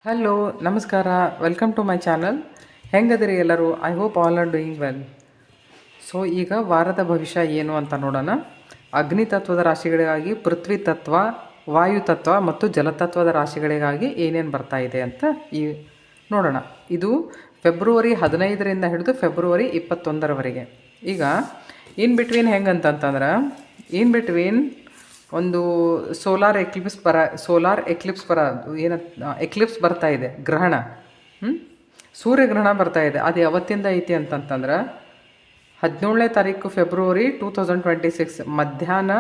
Hello, ನಮಸ್ಕಾರ. Welcome to my channel. ಹೆಂಗದಿರಿ ಎಲ್ಲರೂ? I hope all are doing well. So ಈಗ ವಾರದ ಭವಿಷ್ಯ ಏನು ಅಂತ ನೋಡೋಣ. ಅಗ್ನಿ ತತ್ವದ ರಾಶಿಗಳಿಗಾಗಿ ಪೃಥ್ವಿ ತತ್ವ, ವಾಯು ತತ್ವ ಮತ್ತು ಜಲತತ್ವದ ರಾಶಿಗಳಿಗಾಗಿ ಏನೇನು ಬರ್ತಾ ಇದೆ ಅಂತ ನೋಡೋಣ. ಇದು ಫೆಬ್ರವರಿ 15ರಿಂದ ಹಿಡಿದು ಫೆಬ್ರವರಿ 21ರವರೆಗೆ. ಈಗ ಇನ್ ಬಿಟ್ವೀನ್ ಹೆಂಗಂತಂದ್ರೆ ಒಂದು ಸೋಲಾರ್ ಎಕ್ಲಿಪ್ಸ್ ಎಕ್ಲಿಪ್ಸ್ ಬರ್ತಾ ಇದೆ, ಗ್ರಹಣ, ಸೂರ್ಯಗ್ರಹಣ ಬರ್ತಾ ಇದೆ. ಅದು ಯಾವತ್ತಿಂದ ಐತಿ ಅಂತಂತಂದ್ರೆ 17ನೇ ತಾರೀಕು ಫೆಬ್ರವರಿ 2026 ಮಧ್ಯಾಹ್ನ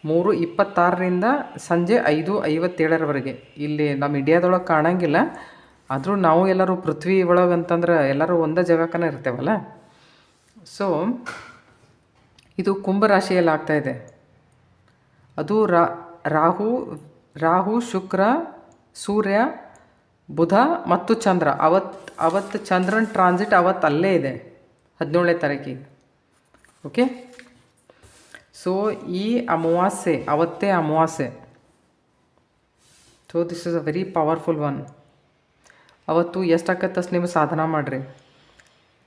3:26ರಿಂದ ಸಂಜೆ 5:57ರವರೆಗೆ. ಇಲ್ಲಿ ನಮ್ಮ ಇಂಡಿಯಾದೊಳಗೆ ಕಾಣಂಗಿಲ್ಲ, ಆದರೂ ನಾವು ಎಲ್ಲರೂ ಪೃಥ್ವಿ ಒಳಗೆ ಅಂತಂದ್ರೆ ಎಲ್ಲರೂ ಒಂದೇ ಜಾಗಕ್ಕನೇ ಇರ್ತೇವಲ್ಲ. ಸೊ ಇದು ಕುಂಭರಾಶಿಯಲ್ಲಿ ಆಗ್ತಾಯಿದೆ. ಅದು ರಾಹು, ಶುಕ್ರ, ಸೂರ್ಯ, ಬುಧ ಮತ್ತು ಚಂದ್ರ. ಅವತ್ತು ಚಂದ್ರನ ಟ್ರಾನ್ಸಿಟ್ ಅವತ್ತು ಅಲ್ಲೇ ಇದೆ, 17ನೇ ತಾರೀಕಿಗೆ. ಓಕೆ, ಸೊ ಈ ಅಮಾವಾಸ್ಯೆ ಅವತ್ತೇ ಅಮಾವಾಸ್ಯೆ. So this is a very powerful one. ಅವತ್ತು ಎಷ್ಟಾಗತ್ತಷ್ಟು ನೀವು ಸಾಧನ ಮಾಡಿರಿ.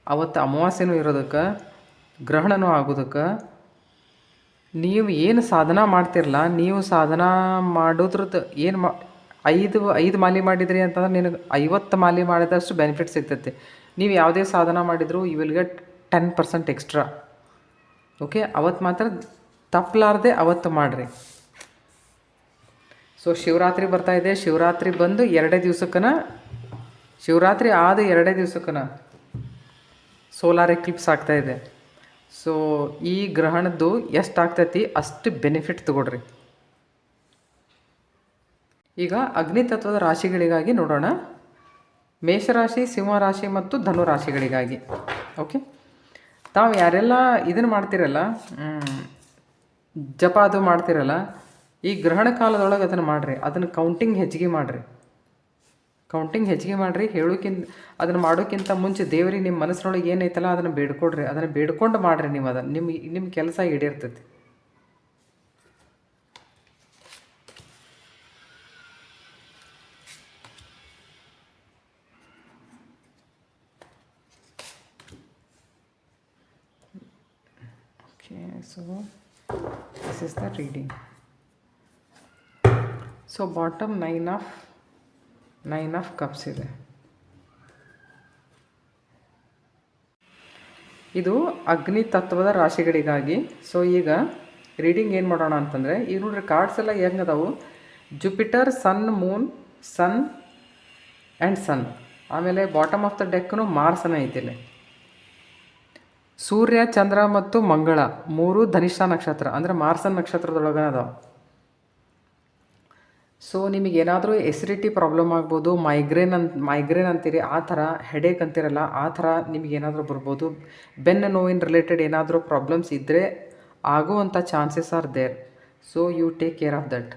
ಅವತ್ತು ಅಮಾವಾಸ್ಯೆನೂ ಇರೋದಕ್ಕೆ, ಗ್ರಹಣನೂ ಆಗೋದಕ್ಕೆ, ನೀವು ಏನು ಸಾಧನ ಮಾಡ್ತಿರಲ್ಲ, ನೀವು ಸಾಧನ ಮಾಡೋದ್ರದ್ದು ಏನು ಐದು ಮಾಲಿ ಮಾಡಿದ್ರಿ ಅಂತಂದ್ರೆ ನಿನಗೆ 50 ಮಾಲಿ ಮಾಡಿದಷ್ಟು ಬೆನಿಫಿಟ್ ಸಿಗ್ತೈತಿ. ನೀವು ಯಾವುದೇ ಸಾಧನ ಮಾಡಿದರೂ you will get 10% extra. Okay, ಅವತ್ತು ಮಾತ್ರ ತಪ್ಪಲಾರ್ದೆ ಅವತ್ತು ಮಾಡಿರಿ. ಸೊ ಶಿವರಾತ್ರಿ ಬರ್ತಾಯಿದೆ. ಶಿವರಾತ್ರಿ ಬಂದು 2 ದಿವ್ಸಕ್ಕನ, ಶಿವರಾತ್ರಿ ಆದ 2 ದಿವ್ಸಕ್ಕನ ಸೋಲಾರ್ ಎಕ್ಲಿಪ್ಸ್ ಆಗ್ತಾಯಿದೆ. ಸೊ ಈ ಗ್ರಹಣದ್ದು ಎಷ್ಟಾಗ್ತೈತಿ ಅಷ್ಟು ಬೆನಿಫಿಟ್ ತಗೊಳ್ರಿ. ಈಗ ಅಗ್ನಿ ತತ್ವದ ರಾಶಿಗಳಿಗಾಗಿ ನೋಡೋಣ. ಮೇಷರಾಶಿ, ಸಿಂಹರಾಶಿ ಮತ್ತು ಧನು ರಾಶಿಗಳಿಗಾಗಿ. ಓಕೆ, ತಾವು ಯಾರೆಲ್ಲ ಇದನ್ನು ಮಾಡ್ತಿರಲ್ಲ, ಜಪ ಅದು ಮಾಡ್ತಿರಲ್ಲ, ಈ ಗ್ರಹಣ ಕಾಲದೊಳಗೆ ಅದನ್ನು ಮಾಡಿರಿ. ಅದನ್ನು ಕೌಂಟಿಂಗ್ ಹೆಚ್ಚಿಗೆ ಮಾಡಿರಿ. ಅದನ್ನು ಮಾಡೋಕ್ಕಿಂತ ಮುಂಚೆ ದೇವರಿಗೆ ನಿಮ್ಮ ಮನಸ್ಸಿನೊಳಗೆ ಏನೈತಲ್ಲ ಅದನ್ನು ಬೇಡ್ಕೊಡ್ರಿ. ಅದನ್ನು ಬೇಡ್ಕೊಂಡು ಮಾಡಿರಿ. ನೀವು ಅದನ್ನು ನಿಮ್ಮ ಕೆಲಸ ಈಡೇರ್ತೈತಿ. Okay, so this is the reading. So bottom 9 of cups ಇದೆ. ಇದು ಅಗ್ನಿ ತತ್ವದ ರಾಶಿಗಳಿಗಾಗಿ. ಸೊ ಈಗ ರೀಡಿಂಗ್ ಏನು ಮಾಡೋಣ ಅಂತಂದರೆ, ಈಗ ನೋಡ್ರಿ ಕಾರ್ಡ್ಸ್ ಎಲ್ಲ ಹೆಂಗದಾವು. Jupiter, sun, moon, sun and sun. ಆಮೇಲೆ ಬಾಟಮ್ ಆಫ್ ದ ಡೆಕ್ನು ಮಾರ್ಸನ ಐತಿಲ್ಲ. ಸೂರ್ಯ, ಚಂದ್ರ ಮತ್ತು ಮಂಗಳ 3 ಧನಿಷ್ಠ ನಕ್ಷತ್ರ ಅಂದರೆ ಮಾರ್ಸನ್ ನಕ್ಷತ್ರದೊಳಗನ ಅದಾವೆ. ಸೊ ನಿಮಗೇನಾದರೂ ಎಸಿಡಿಟಿ ಪ್ರಾಬ್ಲಮ್ ಆಗ್ಬೋದು, ಮೈಗ್ರೇನ್ ಅಂತೀರಿ, ಆ ಥರ ಹೆಡೇಕ್ ಅಂತಿರಲ್ಲ, ಆ ಥರ ನಿಮಗೇನಾದರೂ ಬರ್ಬೋದು. ಬೆನ್ನು ನೋವಿನ ರಿಲೇಟೆಡ್ ಏನಾದರೂ ಪ್ರಾಬ್ಲಮ್ಸ್ ಇದ್ದರೆ ಆಗುವಂಥ chances are there. So you take care of that.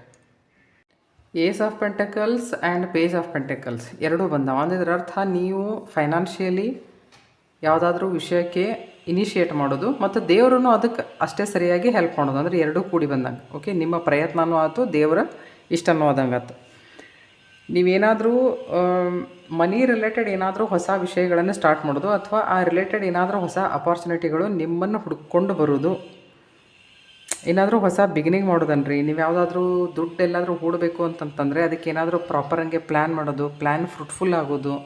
Ace of pentacles and page of pentacles ಎರಡೂ ಬಂದಾವ. ಅಂದರೆ ಇದರ ಅರ್ಥ ನೀವು ಫೈನಾನ್ಷಿಯಲಿ ಯಾವುದಾದ್ರೂ ವಿಷಯಕ್ಕೆ ಇನಿಷಿಯೇಟ್ ಮಾಡೋದು ಮತ್ತು ದೇವರನ್ನು ಅದಕ್ಕೆ ಅಷ್ಟೇ ಸರಿಯಾಗಿ ಹೆಲ್ಪ್ ಮಾಡೋದು, ಅಂದರೆ ಎರಡೂ ಕೂಡಿ ಬಂದಂಗೆ. ಓಕೆ, ನಿಮ್ಮ ಪ್ರಯತ್ನವೂ ಆಯಿತು, ದೇವರ ಇಷ್ಟನೂ ಆದಂಗೆ ಆಯ್ತು. ನೀವೇನಾದರೂ ಮನಿ ರಿಲೇಟೆಡ್ ಏನಾದರೂ ಹೊಸ ವಿಷಯಗಳನ್ನು ಸ್ಟಾರ್ಟ್ ಮಾಡೋದು ಅಥವಾ ಆ ರಿಲೇಟೆಡ್ ಏನಾದರೂ ಹೊಸ ಅಪಾರ್ಚುನಿಟಿಗಳು ನಿಮ್ಮನ್ನು ಹುಡ್ಕೊಂಡು ಬರೋದು, ಏನಾದರೂ ಹೊಸ ಬಿಗಿನಿಂಗ್ ಮಾಡೋದನ್ರಿ. ನೀವು ಯಾವುದಾದ್ರೂ ದುಡ್ಡು ಎಲ್ಲಾದರೂ ಹೂಡಬೇಕು ಅಂತಂತಂದರೆ ಅದಕ್ಕೆ ಏನಾದರೂ ಪ್ರಾಪರಂಗೆ ಪ್ಲ್ಯಾನ್ ಮಾಡೋದು, ಪ್ಲ್ಯಾನ್ ಫ್ರೂಟ್ಫುಲ್ ಆಗೋದು,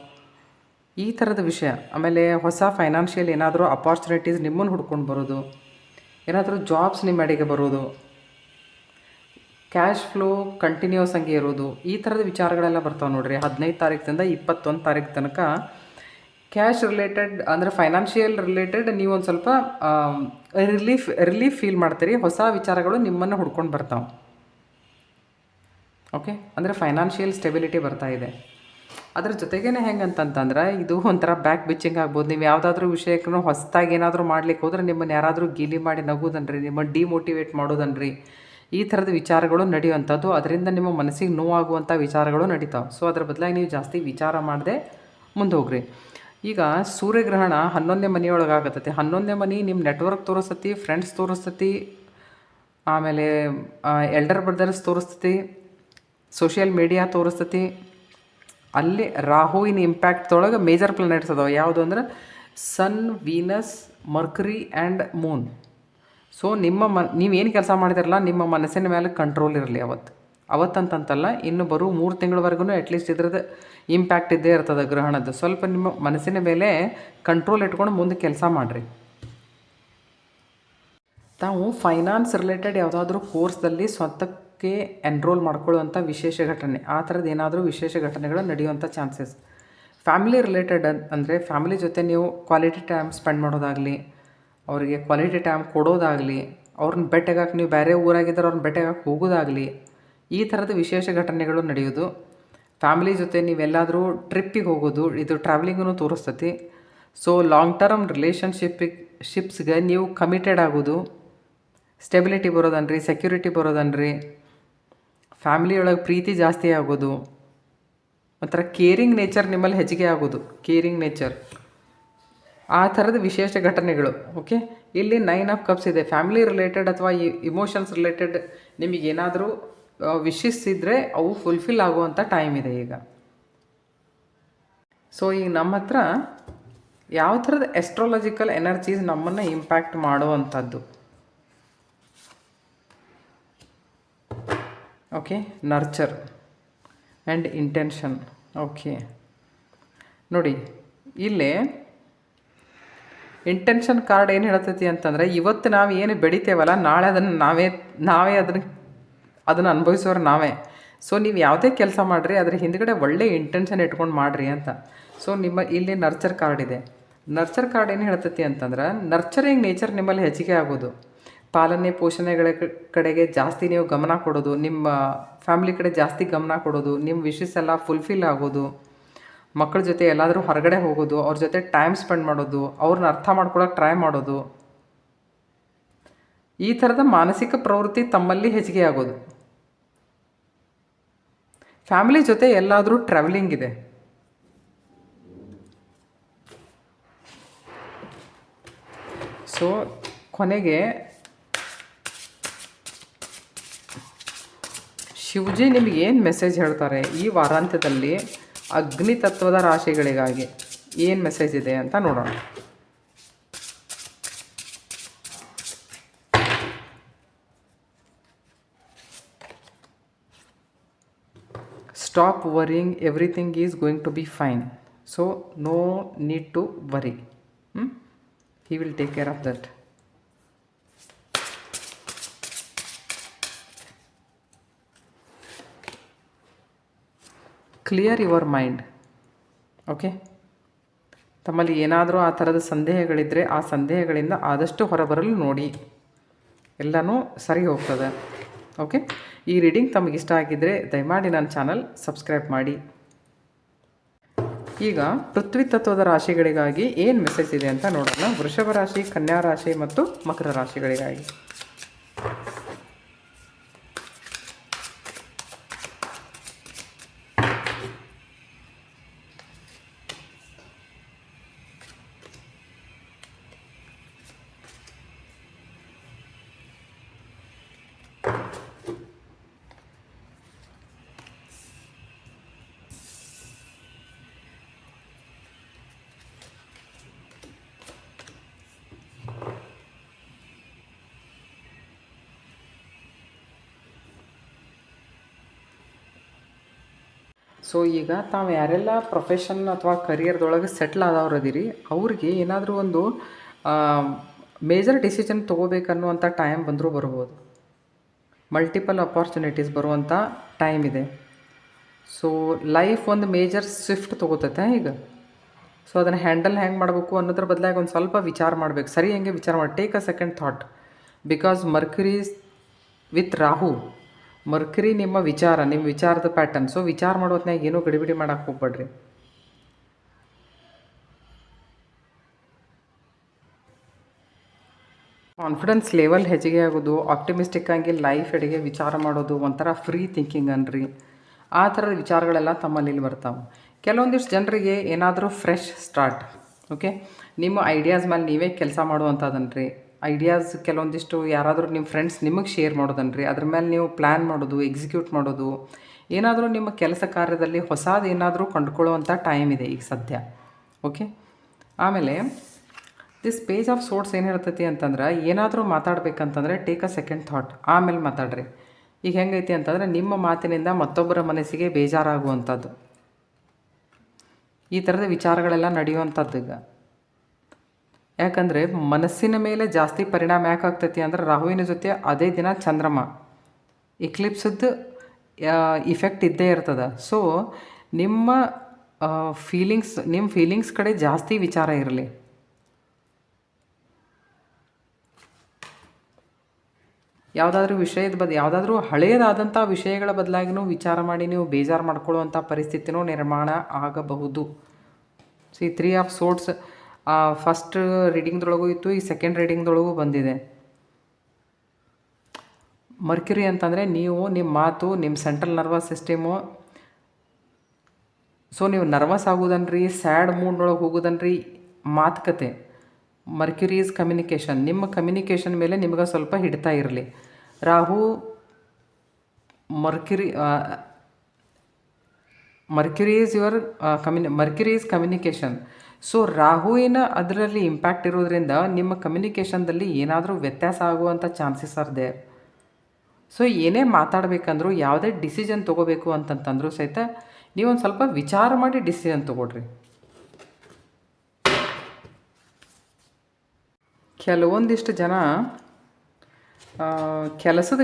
ಈ ಥರದ ವಿಷಯ. ಆಮೇಲೆ ಹೊಸ ಫೈನಾನ್ಷಿಯಲ್ ಏನಾದರೂ ಅಪಾರ್ಚುನಿಟೀಸ್ ನಿಮ್ಮನ್ನು ಹುಡ್ಕೊಂಡು ಬರೋದು, ಏನಾದರೂ ಜಾಬ್ಸ್ ನಿಮ್ಮ ಅಡಿಗೆ ಬರೋದು, ಕ್ಯಾಶ್ ಫ್ಲೋ ಕಂಟಿನ್ಯೂಸ್ ಆಗಿ ಇರೋದು, ಈ ಥರದ ವಿಚಾರಗಳೆಲ್ಲ ಬರ್ತಾವೆ ನೋಡ್ರಿ. 15 ತಾರೀಕಿಂದ 21 ತಾರೀಕು ತನಕ ಕ್ಯಾಶ್ ರಿಲೇಟೆಡ್ ಅಂದರೆ ಫೈನಾನ್ಷಿಯಲ್ ರಿಲೇಟೆಡ್ ನೀವು ಒಂದು ಸ್ವಲ್ಪ ರಿಲೀಫ್ ಫೀಲ್ ಮಾಡ್ತೀರಿ. ಹೊಸ ವಿಚಾರಗಳು ನಿಮ್ಮನ್ನು ಹುಡ್ಕೊಂಡು ಬರ್ತಾವೆ. ಓಕೆ, ಅಂದರೆ ಫೈನಾನ್ಷಿಯಲ್ ಸ್ಟೆಬಿಲಿಟಿ ಬರ್ತಾ ಇದೆ. ಅದ್ರ ಜೊತೆಗೇ ಹೆಂಗಂತಂತಂದ್ರೆ ಇದು ಒಂಥರ ಬ್ಯಾಕ್ ಬಿಚ್ಚಿಂಗ್ ಆಗ್ಬೋದು. ನೀವು ಯಾವುದಾದ್ರೂ ವಿಷಯಕ್ಕೂ ಹೊಸದಾಗಿ ಏನಾದರೂ ಮಾಡ್ಲಿಕ್ಕೆ ಹೋದ್ರೆ ನಿಮ್ಮನ್ನು ಯಾರಾದರೂ ಗೀಲಿ ಮಾಡಿ ನಗೋದನ್ರಿ, ನಿಮ್ಮನ್ನು ಡಿಮೋಟಿವೇಟ್ ಮಾಡೋದನ್ರಿ, ಈ ಥರದ ವಿಚಾರಗಳು ನಡೆಯುವಂಥದ್ದು. ಅದರಿಂದ ನಿಮ್ಮ ಮನಸ್ಸಿಗೆ ನೋವಾಗುವಂಥ ವಿಚಾರಗಳು ನಡೀತಾವೆ. ಸೊ ಅದ್ರ ಬದಲಾಗಿ ನೀವು ಜಾಸ್ತಿ ವಿಚಾರ ಮಾಡದೆ ಮುಂದೆ ಹೋಗ್ರಿ. ಈಗ ಸೂರ್ಯಗ್ರಹಣ 11ನೇ ಮನೆಯೊಳಗೆ ಆಗತ್ತೈತಿ. 11ನೇ ಮನೆ ನಿಮ್ಮ ನೆಟ್ವರ್ಕ್ ತೋರಿಸ್ತತಿ, ಫ್ರೆಂಡ್ಸ್ ತೋರಿಸ್ತತಿ, ಆಮೇಲೆ ಎಲ್ಡರ್ ಬ್ರದರ್ಸ್ ತೋರಿಸ್ತತಿ, ಸೋಷಿಯಲ್ ಮೀಡಿಯಾ ತೋರಿಸ್ತತಿ. ಅಲ್ಲಿ ರಾಹುವಿನ ಇಂಪ್ಯಾಕ್ಟ್ದೊಳಗೆ ಮೇಜರ್ ಪ್ಲಾನೆಟ್ಸ್ ಅದಾವೆ. ಯಾವುದು ಅಂದ್ರೆ ಸನ್, ವೀನಸ್, ಮರ್ಕರಿ ಆ್ಯಂಡ್ ಮೂನ್. ಸೊ ನೀವೇನು ಕೆಲಸ ಮಾಡಿದಿರಲ್ಲ ನಿಮ್ಮ ಮನಸ್ಸಿನ ಮೇಲೆ ಕಂಟ್ರೋಲ್ ಇರಲಿ ಅವತ್ತಂತಲ್ಲ, ಇನ್ನು ಬರೋ 3 ತಿಂಗಳವರೆಗೂ ಅಟ್ಲೀಸ್ಟ್ ಇದ್ರದ್ದು ಇಂಪ್ಯಾಕ್ಟ್ ಇದ್ದೇ ಇರ್ತದೆ ಗ್ರಹಣದ್ದು. ಸ್ವಲ್ಪ ನಿಮ್ಮ ಮನಸ್ಸಿನ ಮೇಲೆ ಕಂಟ್ರೋಲ್ ಇಟ್ಕೊಂಡು ಮುಂದೆ ಕೆಲಸ ಮಾಡಿರಿ. ತಾವು ಫೈನಾನ್ಸ್ ರಿಲೇಟೆಡ್ ಯಾವುದಾದ್ರೂ ಕೋರ್ಸ್ದಲ್ಲಿ ಸ್ವಂತಕ್ಕೆ ಎನ್ರೋಲ್ ಮಾಡ್ಕೊಳ್ಳುವಂಥ ವಿಶೇಷ ಘಟನೆ, ಆ ಥರದ್ದು ಏನಾದರೂ ವಿಶೇಷ ಘಟನೆಗಳು ನಡೆಯುವಂಥ ಚಾನ್ಸಸ್. ಫ್ಯಾಮಿಲಿ ರಿಲೇಟೆಡ್ ಅಂದರೆ ಫ್ಯಾಮಿಲಿ ಜೊತೆ ನೀವು ಕ್ವಾಲಿಟಿ ಟೈಮ್ ಸ್ಪೆಂಡ್ ಮಾಡೋದಾಗಲಿ, ಅವರಿಗೆ ಕ್ವಾಲಿಟಿ ಟೈಮ್ ಕೊಡೋದಾಗಲಿ, ಅವ್ರನ್ನ ಭೇಟಿಯಾಗಕ್ಕೆ ನೀವು ಬೇರೆ ಊರಾಗಿದ್ದರೆ ಅವ್ರನ್ನ ಭೇಟಿಯಾಗಕ್ಕೆ ಹೋಗೋದಾಗಲಿ, ಈ ಥರದ ವಿಶೇಷ ಘಟನೆಗಳು ನಡೆಯೋದು. ಫ್ಯಾಮಿಲಿ ಜೊತೆ ನೀವೆಲ್ಲಾದರೂ ಟ್ರಿಪ್ಪಿಗೆ ಹೋಗೋದು, ಇದು ಟ್ರಾವೆಲಿಂಗೂ ತೋರಿಸ್ತತಿ. ಸೊ ಲಾಂಗ್ ಟರ್ಮ್ ಶಿಪ್ಸ್ಗೆ ನೀವು ಕಮಿಟೆಡ್ ಆಗೋದು, ಸ್ಟೆಬಿಲಿಟಿ ಬರೋದನ್ರಿ, ಸೆಕ್ಯೂರಿಟಿ ಬರೋದನ್ರಿ, ಫ್ಯಾಮಿಲಿಯೊಳಗೆ ಪ್ರೀತಿ ಜಾಸ್ತಿ ಆಗೋದು, ಒಂಥರ ಕೇರಿಂಗ್ ನೇಚರ್ ನಿಮ್ಮಲ್ಲಿ ಹೆಚ್ಚಿಗೆ ಆಗೋದು, ಕೇರಿಂಗ್ ನೇಚರ್, ಆ ಥರದ ವಿಶೇಷ ಘಟನೆಗಳು. ಓಕೆ, ಇಲ್ಲಿ 9 ಆಫ್ ಕಪ್ಸ್ ಇದೆ. ಫ್ಯಾಮಿಲಿ ರಿಲೇಟೆಡ್ ಅಥವಾ ಇಮೋಷನ್ಸ್ ರಿಲೇಟೆಡ್ ನಿಮಗೇನಾದರೂ ವಿಶಸ್ ಇದ್ದರೆ ಅವು ಫುಲ್ಫಿಲ್ ಆಗುವಂಥ ಟೈಮ್ ಇದೆ ಈಗ. ಸೊ ಈಗ ನಮ್ಮ ಹತ್ರ ಯಾವ ಥರದ ಎಸ್ಟ್ರಾಲಜಿಕಲ್ ಎನರ್ಜೀಸ್ ನಮ್ಮನ್ನು ಇಂಪ್ಯಾಕ್ಟ್ ಮಾಡುವಂಥದ್ದು. Okay, nurture and intention. Okay ನೋಡಿ, ಇಲ್ಲೇ ಇಂಟೆನ್ಷನ್ ಕಾರ್ಡ್ ಏನು ಹೇಳ್ತೈತಿ ಅಂತಂದರೆ, ಇವತ್ತು ನಾವು ಏನು ಬೆಳಿತೇವಲ್ಲ ನಾಳೆ ಅದನ್ನು ನಾವೇ ಅದನ್ನು ಅನುಭವಿಸೋರು ನಾವೇ. ಸೊ ನೀವು ಯಾವುದೇ ಕೆಲಸ ಮಾಡಿರಿ ಅದ್ರ ಹಿಂದ್ಗಡೆ ಒಳ್ಳೆ ಇಂಟೆನ್ಷನ್ ಇಟ್ಕೊಂಡು ಮಾಡಿರಿ ಅಂತ. ಸೊ ಇಲ್ಲಿ ನರ್ಚರ್ ಕಾರ್ಡ್ ಇದೆ. ನರ್ಚರ್ ಕಾರ್ಡ್ ಏನು ಹೇಳ್ತೈತಿ ಅಂತಂದ್ರೆ, ನರ್ಚರಿಂಗ್ ನೇಚರ್ ನಿಮ್ಮಲ್ಲಿ ಹೆಚ್ಚಿಗೆ ಆಗೋದು, ಪಾಲನೆ ಪೋಷಣೆಗಳ ಕಡೆಗೆ ಜಾಸ್ತಿ ನೀವು ಗಮನ ಕೊಡೋದು, ನಿಮ್ಮ ಫ್ಯಾಮಿಲಿ ಕಡೆ ಜಾಸ್ತಿ ಗಮನ ಕೊಡೋದು, ನಿಮ್ಮ ವಿಶಸ್ ಎಲ್ಲ ಫುಲ್ಫಿಲ್ ಆಗೋದು, ಮಕ್ಕಳ ಜೊತೆ ಎಲ್ಲಾದರೂ ಹೊರಗಡೆ ಹೋಗೋದು, ಅವ್ರ ಜೊತೆ ಟೈಮ್ ಸ್ಪೆಂಡ್ ಮಾಡೋದು, ಅವ್ರನ್ನ ಅರ್ಥ ಮಾಡ್ಕೊಳ್ಳೋಕೆ ಟ್ರೈ ಮಾಡೋದು, ಈ ಥರದ ಮಾನಸಿಕ ಪ್ರವೃತ್ತಿ ತಮ್ಮಲ್ಲಿ ಹೆಚ್ಚಿಗೆ ಆಗೋದು. ಫ್ಯಾಮಿಲಿ ಜೊತೆ ಎಲ್ಲಾದರೂ ಟ್ರಾವೆಲಿಂಗ್ ಇದೆ. ಸೊ ಕೊನೆಗೆ ಶಿವಜಿ ನಿಮಗೆ ಏನು ಮೆಸೇಜ್ ಹೇಳ್ತಾರೆ ಈ ವಾರಾಂತ್ಯದಲ್ಲಿ ಅಗ್ನಿ ತತ್ವದ ರಾಶಿಗಳಿಗಾಗಿ ಏನು ಮೆಸೇಜ್ ಇದೆ ಅಂತ ನೋಡೋಣ. Stop worrying, everything is going to be fine. So no need to worry. He will take care of that. Clear your mind. Okay, ತಮ್ಮಲ್ಲಿ ಏನಾದರೂ ಆ ಥರದ ಸಂದೇಹಗಳಿದ್ದರೆ ಆ ಸಂದೇಹಗಳಿಂದ ಆದಷ್ಟು ಹೊರಬರಲು ನೋಡಿ, ಎಲ್ಲನೂ ಸರಿ ಹೋಗ್ತದೆ. ಓಕೆ, ಈ ರೀಡಿಂಗ್ ತಮಗಿಷ್ಟ ಆಗಿದ್ದರೆ ದಯಮಾಡಿ ನನ್ನ ಚಾನಲ್ ಸಬ್ಸ್ಕ್ರೈಬ್ ಮಾಡಿ. ಈಗ ಪೃಥ್ವಿ ತತ್ವದ ರಾಶಿಗಳಿಗಾಗಿ ಏನು ಮೆಸೇಜ್ ಇದೆ ಅಂತ ನೋಡೋಣ. ವೃಷಭ ರಾಶಿ, ಕನ್ಯಾ ರಾಶಿ ಮತ್ತು ಮಕರ ರಾಶಿಗಳಿಗಾಗಿ. ಸೊ ಈಗ ತಾವು ಯಾರೆಲ್ಲ ಪ್ರೊಫೆಷನ್ ಅಥವಾ ಕರಿಯರ್ದೊಳಗೆ ಸೆಟ್ಲ್ ಆದವ್ರು ಅದೀರಿ, ಅವ್ರಿಗೆ ಏನಾದರೂ ಒಂದು ಮೇಜರ್ ಡಿಸಿಷನ್ ತೊಗೋಬೇಕನ್ನುವಂಥ ಟೈಮ್ ಬಂದರೂ ಬರ್ಬೋದು. ಮಲ್ಟಿಪಲ್ ಅಪಾರ್ಚುನಿಟೀಸ್ ಬರುವಂಥ ಟೈಮ್ ಇದೆ. ಸೊ ಲೈಫ್ ಒಂದು ಮೇಜರ್ ಸ್ವಿಫ್ಟ್ ತೊಗೋತೈತೆ ಈಗ. ಸೊ ಅದನ್ನು ಹ್ಯಾಂಡಲ್ ಹೆಂಗೆ ಮಾಡಬೇಕು ಅನ್ನೋದ್ರ ಬದಲಾಗಿ ಒಂದು ಸ್ವಲ್ಪ ವಿಚಾರ ಮಾಡಬೇಕು. ಸರಿ, ಹೆಂಗೆ ವಿಚಾರ ಮಾಡಿ, take a second thought. Because Mercury with Rahu, Mercury ನಿಮ್ಮ ವಿಚಾರದ ಪ್ಯಾಟರ್ನ್. ಸೊ ವಿಚಾರ ಮಾಡೋ ಹೊತ್ನಾಗ ಏನೂ ಗಡಿಬಿಡಿ ಮಾಡೋಕ್ಕೆ ಹೋಗ್ಬೇಡ್ರಿ. ಕಾನ್ಫಿಡೆನ್ಸ್ ಲೆವೆಲ್ ಹೆಚ್ಚಿಗೆ ಆಗೋದು, ಆಪ್ಟಿಮಿಸ್ಟಿಕ್ ಆಗಿ ಲೈಫ್ ಎಡೆಗೆ ವಿಚಾರ ಮಾಡೋದು, ಒಂಥರ ಫ್ರೀ ಥಿಂಕಿಂಗ್ ಅನ್ರಿ, ಆ ಥರದ ವಿಚಾರಗಳೆಲ್ಲ ತಮ್ಮಲ್ಲಿ ಬರ್ತಾವೆ. ಕೆಲವೊಂದಿಷ್ಟು ಜನರಿಗೆ ಏನಾದರೂ ಫ್ರೆಶ್ ಸ್ಟಾರ್ಟ್. ಓಕೆ, ನಿಮ್ಮ ಐಡಿಯಾಸ್ ಮೇಲೆ ನೀವೇ ಕೆಲಸ ಮಾಡುವಂಥದ್ದನ್ರಿ. ಐಡಿಯಾಸ್ ಕೆಲವೊಂದಿಷ್ಟು ಯಾರಾದರೂ ನಿಮ್ಮ ಫ್ರೆಂಡ್ಸ್ ನಿಮಗೆ ಶೇರ್ ಮಾಡೋದನ್ರಿ, ಅದ್ರ ಮೇಲೆ ನೀವು ಪ್ಲ್ಯಾನ್ ಮಾಡೋದು, ಎಕ್ಸಿಕ್ಯೂಟ್ ಮಾಡೋದು, ಏನಾದರೂ ನಿಮ್ಮ ಕೆಲಸ ಕಾರ್ಯದಲ್ಲಿ ಹೊಸದು ಏನಾದರೂ ಕಂಡುಕೊಳ್ಳುವಂಥ ಟೈಮ್ ಇದೆ ಈಗ ಸದ್ಯ. ಓಕೆ, ಆಮೇಲೆ ದಿಸ್ ಪೇಜ್ ಆಫ್ ಸೋರ್ಟ್ಸ್ ಏನು ಹೇಳ್ತೈತಿ ಅಂತಂದ್ರೆ, ಏನಾದರೂ ಮಾತಾಡ್ಬೇಕಂತಂದರೆ ಟೇಕ್ ಅ ಸೆಕೆಂಡ್ ಥಾಟ್, ಆಮೇಲೆ ಮಾತಾಡ್ರಿ. ಈಗ ಹೆಂಗೈತಿ ಅಂತಂದರೆ, ನಿಮ್ಮ ಮಾತಿನಿಂದ ಮತ್ತೊಬ್ಬರ ಮನಸ್ಸಿಗೆ ಬೇಜಾರಾಗುವಂಥದ್ದು, ಈ ಥರದ ವಿಚಾರಗಳೆಲ್ಲ ನಡೆಯುವಂಥದ್ದು ಈಗ. ಯಾಕಂದರೆ ಮನಸ್ಸಿನ ಮೇಲೆ ಜಾಸ್ತಿ ಪರಿಣಾಮ ಯಾಕಾಗ್ತೈತಿ ಅಂದ್ರೆ, ರಾಹುವಿನ ಜೊತೆ ಅದೇ ದಿನ ಚಂದ್ರಮ ಇಕ್ಲಿಪ್ಸದ್ದು ಇಫೆಕ್ಟ್ ಇದ್ದೇ ಇರ್ತದೆ. ಸೊ ನಿಮ್ಮ ಫೀಲಿಂಗ್ಸ್ ಕಡೆ ಜಾಸ್ತಿ ವಿಚಾರ ಇರಲಿ. ಯಾವುದಾದ್ರೂ ಯಾವುದಾದ್ರೂ ಹಳೆಯದಾದಂಥ ವಿಷಯಗಳ ಬದಲಾಗಿನೂ ವಿಚಾರ ಮಾಡಿ ನೀವು ಬೇಜಾರು ಮಾಡ್ಕೊಳ್ಳುವಂಥ ಪರಿಸ್ಥಿತಿನೂ ನಿರ್ಮಾಣ ಆಗಬಹುದು. ಸೊ ಈ 3 ಆಫ್ ಸೋರ್ಟ್ಸ್ ಫಸ್ಟ್ ರೀಡಿಂಗ್ದೊಳಗೂ ಇತ್ತು, ಈ ಸೆಕೆಂಡ್ ರೀಡಿಂಗ್ದೊಳಗೂ ಬಂದಿದೆ. ಮರ್ಕ್ಯುರಿ ಅಂತಂದರೆ ನೀವು ನಿಮ್ಮ ಮಾತು, ನಿಮ್ಮ ಸೆಂಟ್ರಲ್ ನರ್ವಸ್ ಸಿಸ್ಟಮು. ಸೊ ನೀವು ನರ್ವಸ್ ಆಗೋದನ್ರಿ, ಸ್ಯಾಡ್ ಮೂಡ್ನೊಳಗೆ ಹೋಗೋದನ್ರಿ, ಮಾತುಕತೆ. Mercury is communication. ನಿಮ್ಮ ಕಮ್ಯುನಿಕೇಷನ್ ಮೇಲೆ ನಿಮ್ಗೆ ಸ್ವಲ್ಪ ಹಿಡ್ತಾ ಇರಲಿ. Rahu Mercury is communication. So ರಾಹುವಿನ ಅದರಲ್ಲಿ ಇಂಪ್ಯಾಕ್ಟ್ ಇರೋದ್ರಿಂದ ನಿಮ್ಮ ಕಮ್ಯುನಿಕೇಷನ್ದಲ್ಲಿ ಏನಾದರೂ ವ್ಯತ್ಯಾಸ ಆಗುವಂಥ ಚಾನ್ಸಸ್ ಆರ್ ದೇರ್. ಸೊ ಏನೇ ಮಾತಾಡಬೇಕಂದ್ರೂ, ಯಾವುದೇ ಡಿಸಿಷನ್ ತೊಗೋಬೇಕು ಅಂತಂತಂದ್ರೂ ಸಹಿತ ನೀವೊಂದು ಸ್ವಲ್ಪ ವಿಚಾರ ಮಾಡಿ ಡಿಸಿಷನ್ ತೊಗೊಳ್ರಿ. ಕೆಲವೊಂದಿಷ್ಟು ಜನ ಕೆಲಸದ